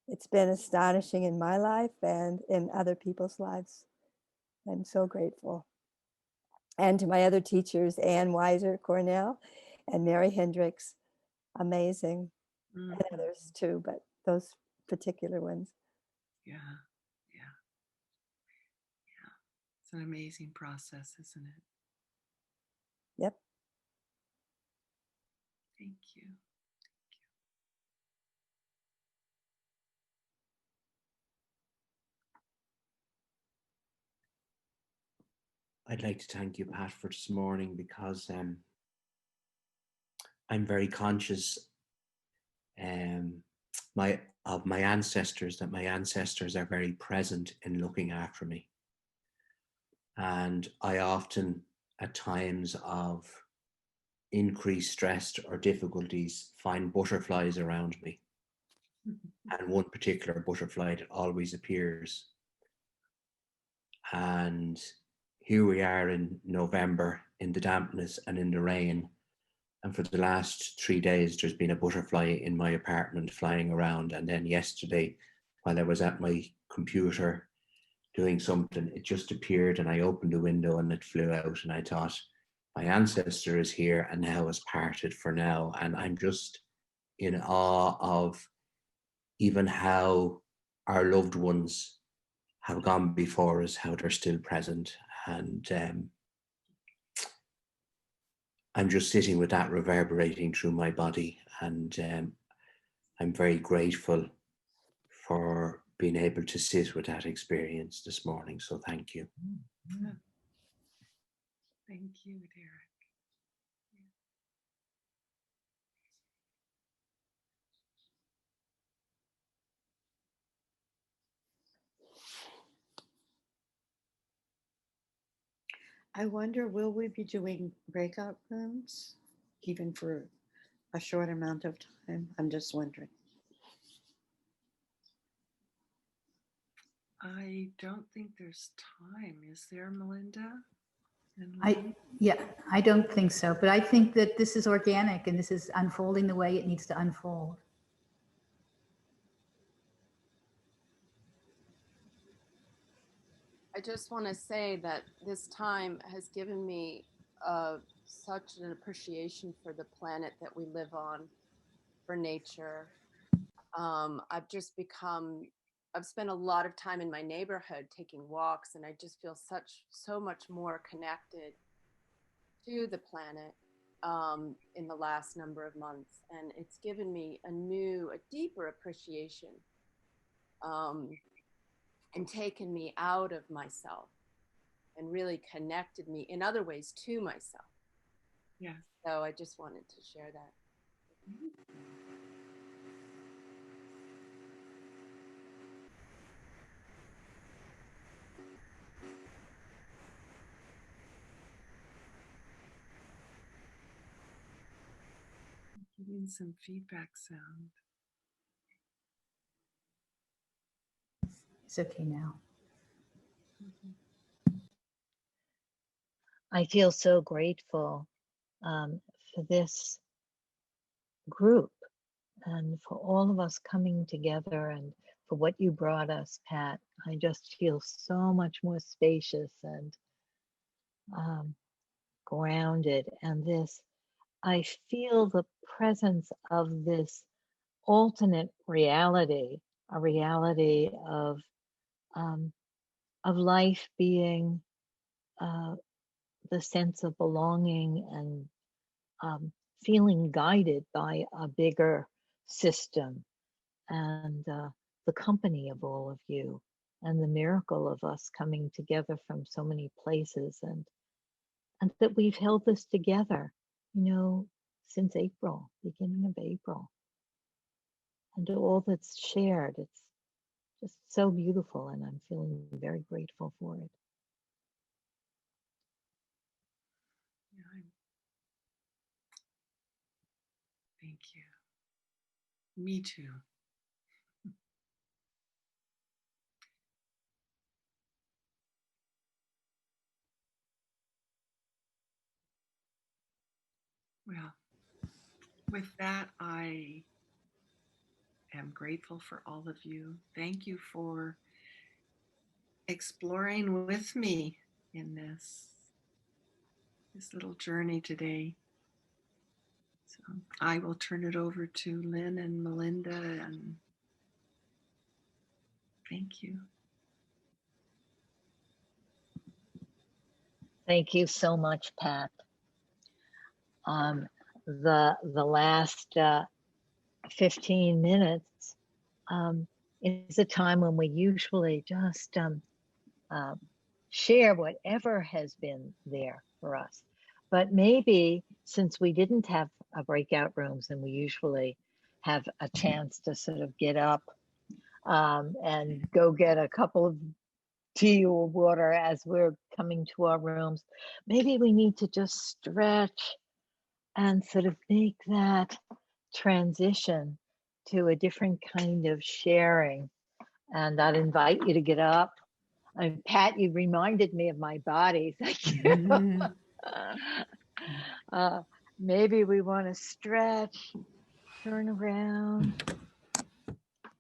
It's been astonishing in my life and in other people's lives. I'm so grateful. And to my other teachers, Ann Weiser, Cornell, and Mary Hendricks, amazing. And others too, but those particular ones. Yeah. Yeah. Yeah. It's an amazing process, isn't it? Yep. Thank you. I'd like to thank you, Pat, for this morning, because I'm very conscious of my ancestors, that my ancestors are very present in looking after me. And I often, at times of increased stress or difficulties, find butterflies around me. And one particular butterfly that always appears. And here we are in November, in the dampness and in the rain. And for the last 3 days, there's been a butterfly in my apartment flying around. And then yesterday, while I was at my computer doing something, it just appeared and I opened the window and it flew out. And I thought, my ancestor is here and now has parted for now. And I'm just in awe of even how our loved ones have gone before us, how they're still present. And I'm just sitting with that reverberating through my body. And I'm very grateful for being able to sit with that experience this morning. So thank you. Thank you, Derek. I wonder, will we be doing breakout rooms even for a short amount of time? I'm just wondering. I don't think there's time. Is there, Melinda? I don't think so, but I think that this is organic and this is unfolding the way it needs to unfold. I just want to say that this time has given me such an appreciation for the planet that we live on, for nature. I've spent a lot of time in my neighborhood taking walks, and I just feel so much more connected to the planet in the last number of months. And it's given me a deeper appreciation and taken me out of myself and really connected me in other ways to myself. Yeah. So I just wanted to share that. Giving some feedback sound. It's okay now. I feel so grateful for this group and for all of us coming together and for what you brought us, Pat. I just feel so much more spacious and grounded. And I feel the presence of this alternate reality, a reality of life being the sense of belonging and feeling guided by a bigger system, and the company of all of you, and the miracle of us coming together from so many places, and that we've held this together, since April, beginning of April, and all that's shared. It's just so beautiful, and I'm feeling very grateful for it. Thank you. Me too. Well, with that, I am grateful for all of you. Thank you for exploring with me in this little journey today. So I will turn it over to Lynn and Melinda, and thank you. Thank you so much, Pat. The last 15 minutes is a time when we usually just share whatever has been there for us. But maybe since we didn't have breakout rooms and we usually have a chance to sort of get up and go get a couple of tea or water as we're coming to our rooms, maybe we need to just stretch and sort of make that transition to a different kind of sharing. And I'd invite you to get up. And Pat, you reminded me of my body. Thank you. Maybe we want to stretch, turn around.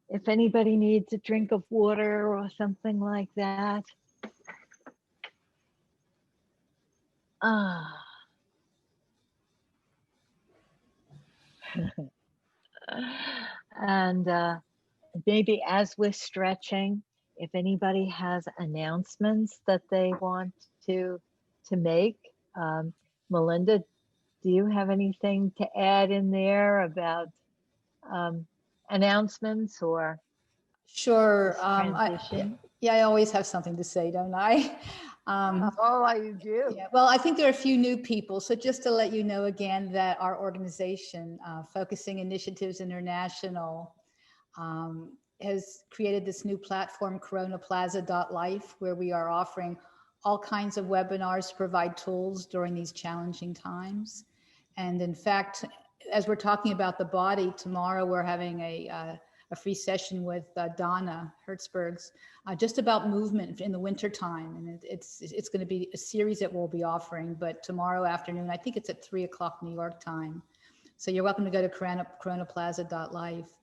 If anybody needs a drink of water or something like that. And maybe as we're stretching, if anybody has announcements that they want to make, Melinda, do you have anything to add in there about announcements or? Sure. Transition? I always have something to say, don't I? You do. Yeah, well, I think there are a few new people. So just to let you know again that our organization, Focusing Initiatives International, has created this new platform, coronaplaza.life, where we are offering all kinds of webinars to provide tools during these challenging times. And in fact, as we're talking about the body, tomorrow we're having a free session with Donna Hertzbergs, just about movement in the wintertime. And it's going to be a series that we'll be offering, but tomorrow afternoon, I think it's at 3:00 New York time. So you're welcome to go to coronaplaza.life.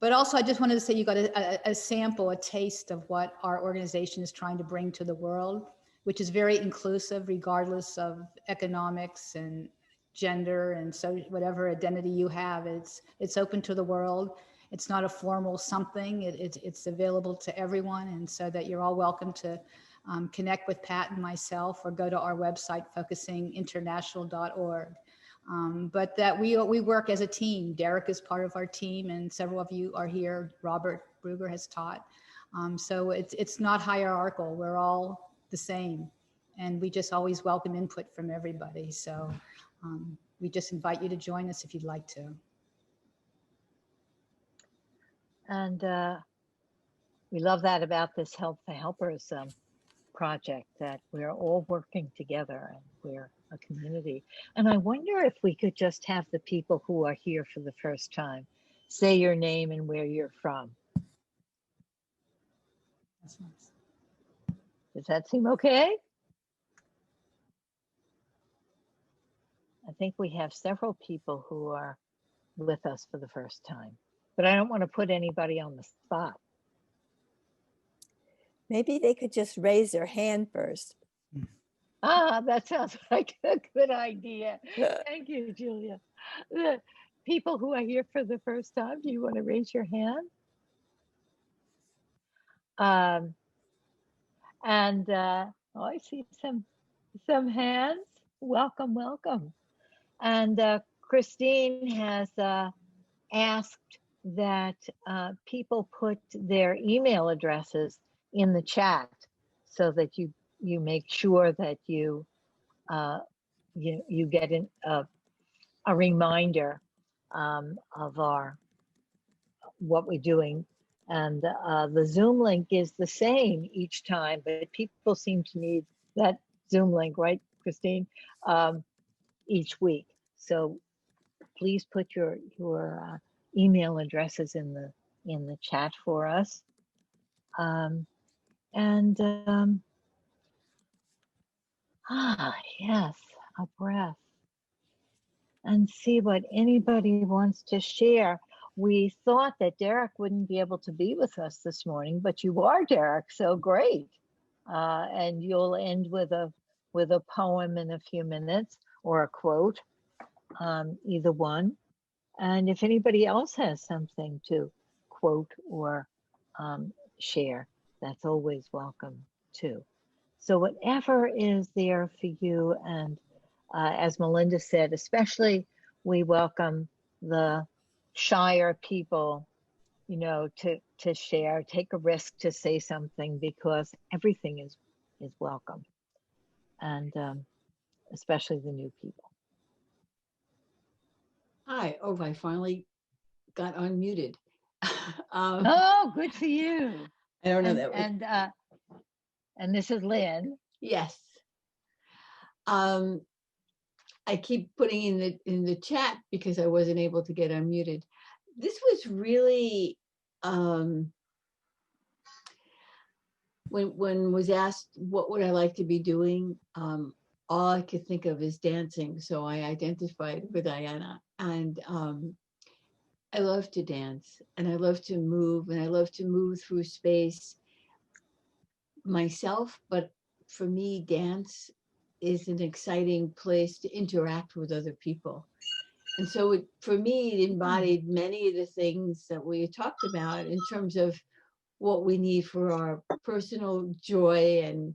But also, I just wanted to say you got a sample, a taste of what our organization is trying to bring to the world, which is very inclusive, regardless of economics and gender and so whatever identity you have. It's open to the world. It's not a formal something. It's available to everyone, and so that you're all welcome to connect with Pat and myself, or go to our website, focusinginternational.org. But that we work as a team. Derek is part of our team, and several of you are here. Robert Bruger has taught. So it's not hierarchical. We're all the same, and we just always welcome input from everybody. So we just invite you to join us if you'd like to. And we love that about this Help the Helpers project, that we're all working together and we're a community. And I wonder if we could just have the people who are here for the first time say your name and where you're from. That's nice. Does that seem okay? I think we have several people who are with us for the first time, but I don't want to put anybody on the spot. Maybe they could just raise their hand first. That sounds like a good idea. Thank you, Julia. The people who are here for the first time, do you want to raise your hand? I see some hands. Welcome, welcome. And Christine has asked that people put their email addresses in the chat so that you make sure that you get a reminder of what we're doing. And the Zoom link is the same each time, but people seem to need that Zoom link, right, Christine? Each week. So please put your email addresses in the chat for us. Yes, a breath. And see what anybody wants to share. We thought that Derek wouldn't be able to be with us this morning, but you are, Derek, so great. And you'll end with a poem in a few minutes, or a quote, either one. And if anybody else has something to quote or share, that's always welcome too. So whatever is there for you, and as Melinda said, especially we welcome the shyer people, to share, take a risk to say something, because everything is welcome, and especially the new people. Hi. Oh, I finally got unmuted. Oh, good for you. I don't know that. And this is Lynn. Yes. I I keep putting in the chat because I wasn't able to get unmuted. This was really, when was asked what would I like to be doing, all I could think of is dancing. So I identified with Diana, and I love to dance, and I love to move, and I love to move through space myself. But for me, dance is an exciting place to interact with other people. And so for me, it embodied many of the things that we talked about in terms of what we need for our personal joy and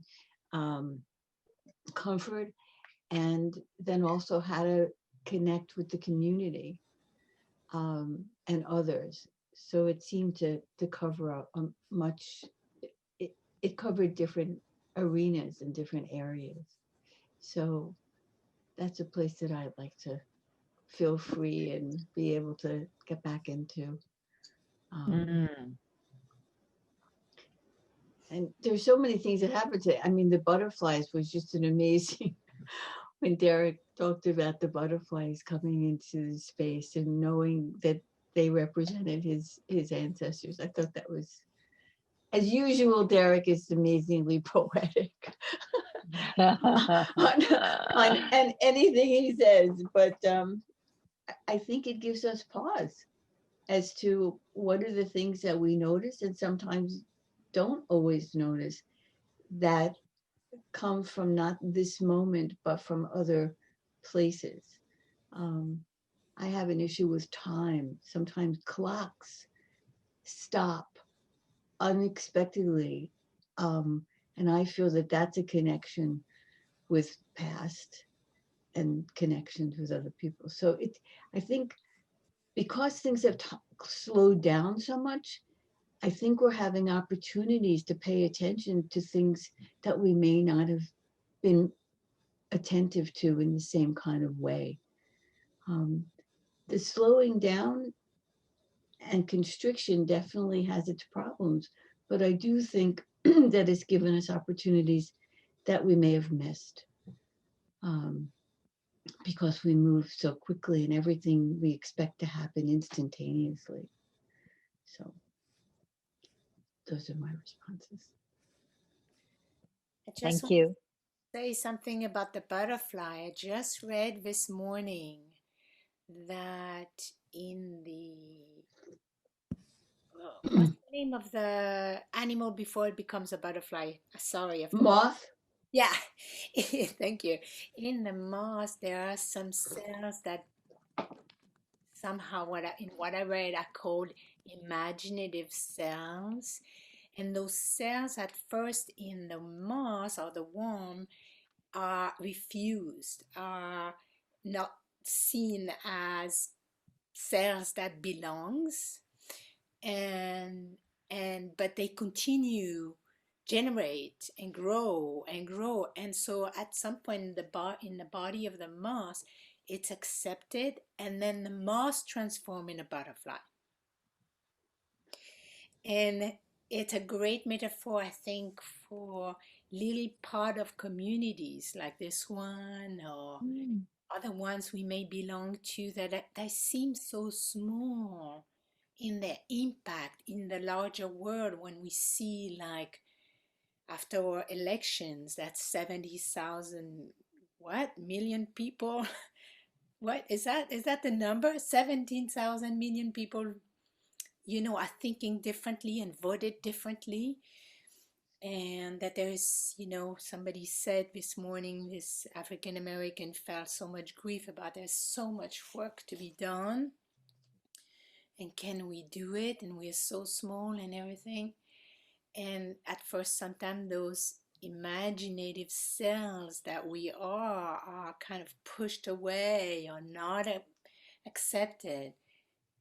comfort, and then also how to connect with the community and others. So it seemed to cover a much, it covered different arenas and different areas. So that's a place that I'd like to feel free and be able to get back into. And there's so many things that happened today. I mean, the butterflies was just an amazing, when Derek talked about the butterflies coming into space and knowing that they represented his ancestors. I thought that was, as usual, Derek is amazingly poetic on anything he says. But I think it gives us pause as to what are the things that we notice and sometimes don't always notice that come from not this moment, but from other places. I have an issue with time. Sometimes clocks stop unexpectedly. And I feel that that's a connection with past and connections with other people. So I think because things have slowed down so much, I think we're having opportunities to pay attention to things that we may not have been attentive to in the same kind of way. The slowing down and constriction definitely has its problems, but I do think that it's given us opportunities that we may have missed because we move so quickly and everything we expect to happen instantaneously. So those are my responses. I just Thank want to you. say something about the butterfly. I just read this morning that in the what's the name of the animal before it becomes a butterfly? Sorry, I've Moth. Yeah, thank you. In the moss, there are some cells that somehow in what I read are called imaginative cells. And those cells at first in the moss or the worm are refused, are not seen as cells that belongs, and but they continue generate and grow and grow, and so at some point in the body of the moss it's accepted, and then the moss transform in a butterfly. And it's a great metaphor, I think, for little part of communities like this one or other ones we may belong to that seem so small in their impact in the larger world. When we see, like, after our elections, that 70,000 million people what is that the number? 17,000 million people are thinking differently and voted differently. And that there is, somebody said this morning, this African American felt so much grief about there's so much work to be done, and can we do it, and we're so small and everything. And at first sometimes those imaginative cells that we are kind of pushed away or not accepted.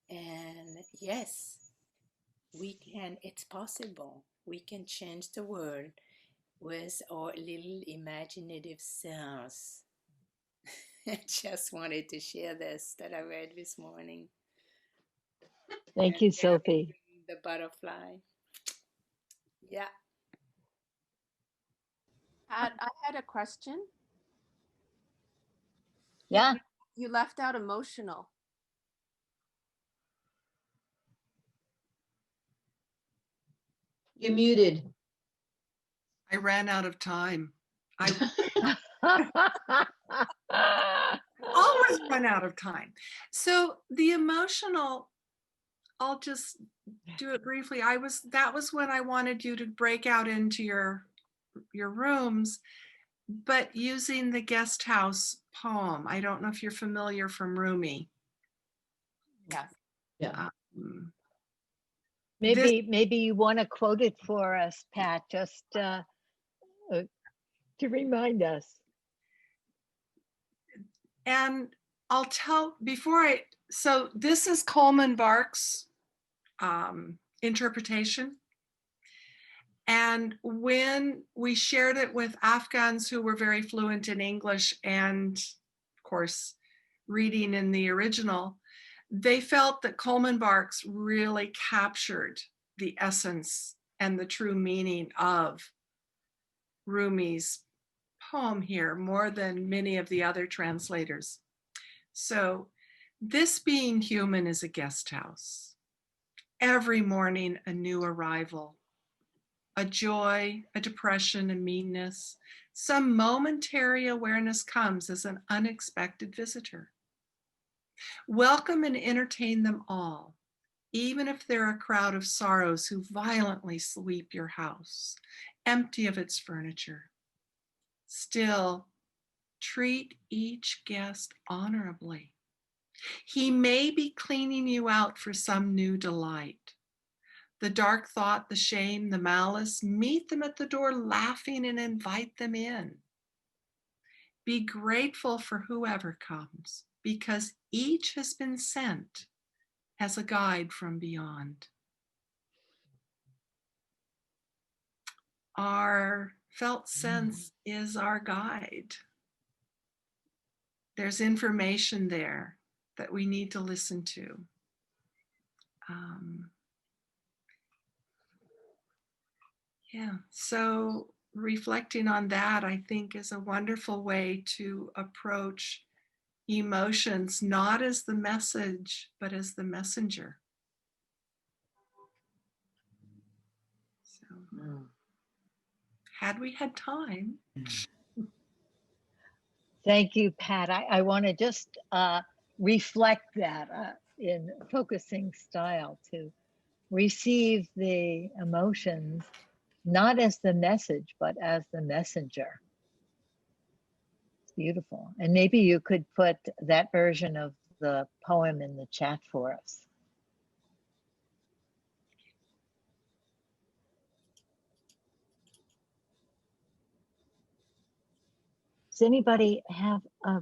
And yes, it's possible. We can change the world with our little imaginative selves. I just wanted to share this that I read this morning. Thank you, Sophie. The butterfly. Yeah. Pat, I had a question. Yeah. You left out emotional. You're muted. I ran out of time. I always run out of time. So the emotional, I'll just do it briefly. That was when I wanted you to break out into your rooms, but using the guest house poem. I don't know if you're familiar from Rumi. Yes. Yeah. Maybe you want to quote it for us, Pat, just to remind us. And I'll tell so this is Coleman Barks' interpretation. And when we shared it with Afghans who were very fluent in English and, of course, reading in the original, they felt that Coleman Barks really captured the essence and the true meaning of Rumi's poem here more than many of the other translators. So, this being human is a guest house. Every morning, a new arrival. A joy, a depression, a meanness, some momentary awareness comes as an unexpected visitor. Welcome and entertain them all, even if they're a crowd of sorrows who violently sweep your house, empty of its furniture. Still, treat each guest honorably. He may be cleaning you out for some new delight. The dark thought, the shame, the malice, meet them at the door laughing and invite them in. Be grateful for whoever comes, because each has been sent as a guide from beyond. Our felt sense is our guide. There's information there that we need to listen to. So reflecting on that, I think, is a wonderful way to approach emotions, not as the message, but as the messenger. So, had we had time. Thank you, Pat. I want to just reflect that in focusing style, to receive the emotions not as the message, but as the messenger. It's beautiful. And maybe you could put that version of the poem in the chat for us. Does anybody have a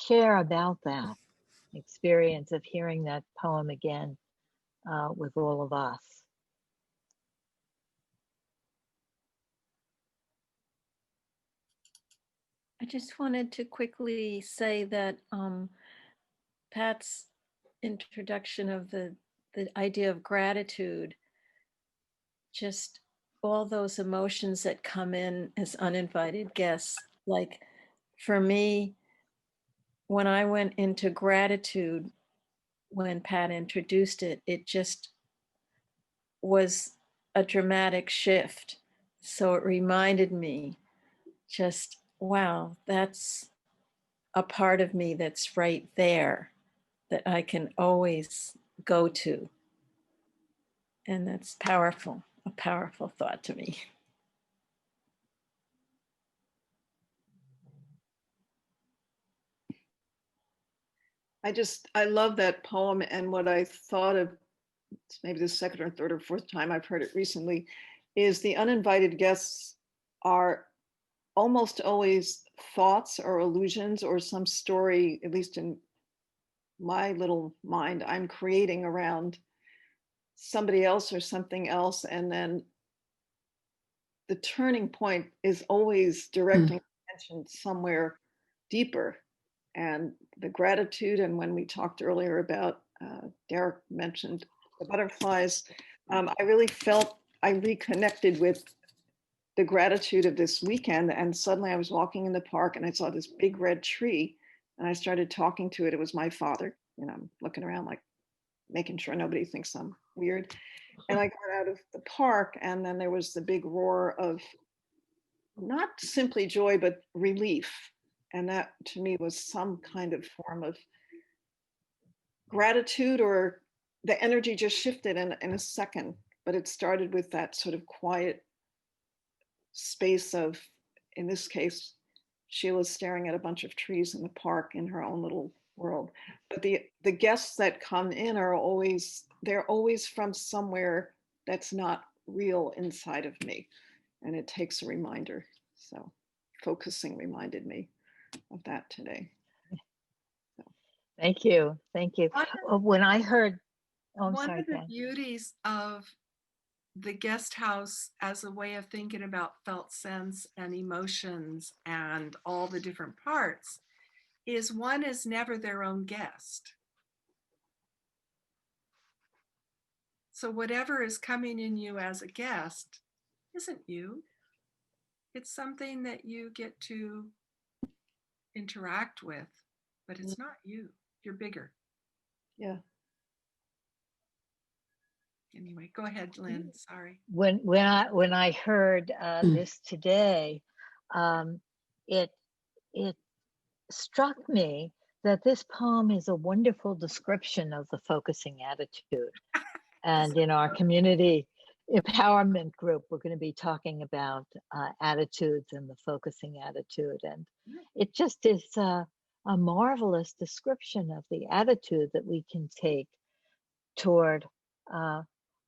share about that experience of hearing that poem again with all of us? I just wanted to quickly say that Pat's introduction of the idea of gratitude, just all those emotions that come in as uninvited guests. Like for me, when I went into gratitude, when Pat introduced it, it just was a dramatic shift. So it reminded me just, wow, that's a part of me that's right there that I can always go to. And that's powerful, a powerful thought to me. I love that poem. And what I thought of, maybe the second or third or fourth time I've heard it recently, is the uninvited guests are almost always thoughts or illusions or some story, at least in my little mind, I'm creating around somebody else or something else. And then the turning point is always directing attention somewhere deeper. And the gratitude, and when we talked earlier about, Derek mentioned the butterflies, I really felt I reconnected with the gratitude of this weekend. And suddenly I was walking in the park and I saw this big red tree and I started talking to it. It was my father. You know, I'm looking around like making sure nobody thinks I'm weird. And I got out of the park and then there was the big roar of not simply joy, but relief. And that to me was some kind of form of gratitude, or the energy just shifted in a second. But it started with that sort of quiet space of, in this case, Sheila's staring at a bunch of trees in the park in her own little world. But the guests that come in are always, they're always from somewhere that's not real inside of me. And it takes a reminder. So focusing reminded me of that today. Thank you. Thank you. When I heard, oh, I'm One sorry, of the Pat. beauties of the guest house as a way of thinking about felt sense and emotions and all the different parts is one is never their own guest. So whatever is coming in you as a guest isn't you. It's something that you get to interact with, but it's not you. You're bigger. Yeah. Anyway, go ahead, Lynn. Sorry. When I heard this today, it struck me that this poem is a wonderful description of the focusing attitude. And in our community empowerment group, we're going to be talking about attitudes and the focusing attitude. And it just is a marvelous description of the attitude that we can take toward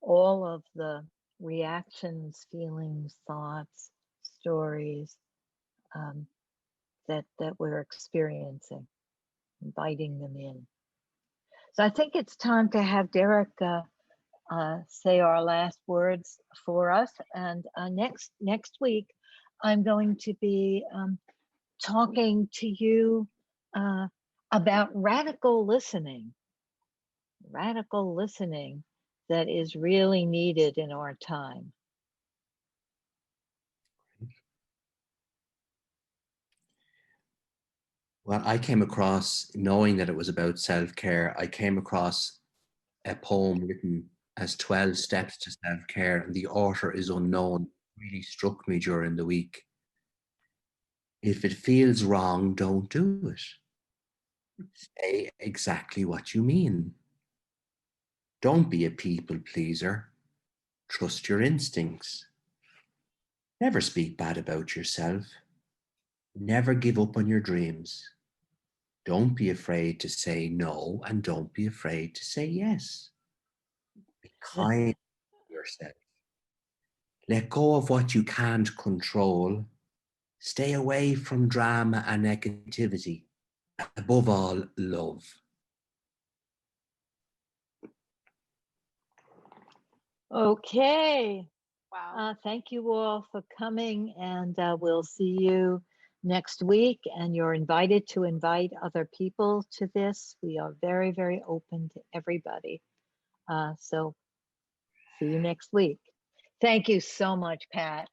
all of the reactions, feelings, thoughts, stories that we're experiencing, inviting them in. So I think it's time to have Derek say our last words for us. And next week, I'm going to be talking to you about radical listening that is really needed in our time. Well, I came across, knowing that it was about self-care, I came across a poem written as 12 Steps to Self-Care, and the author is unknown. Really struck me during the week. If it feels wrong, don't do it. Say exactly what you mean. Don't be a people pleaser. Trust your instincts. Never speak bad about yourself. Never give up on your dreams. Don't be afraid to say no, and don't be afraid to say yes. Be kind to yourself. Let go of what you can't control. Stay away from drama and negativity. Above all, love. Okay. Wow. Thank you all for coming, and we'll see you next week. And you're invited to invite other people to this. We are very, very open to everybody. So see you next week. Thank you so much, Pat.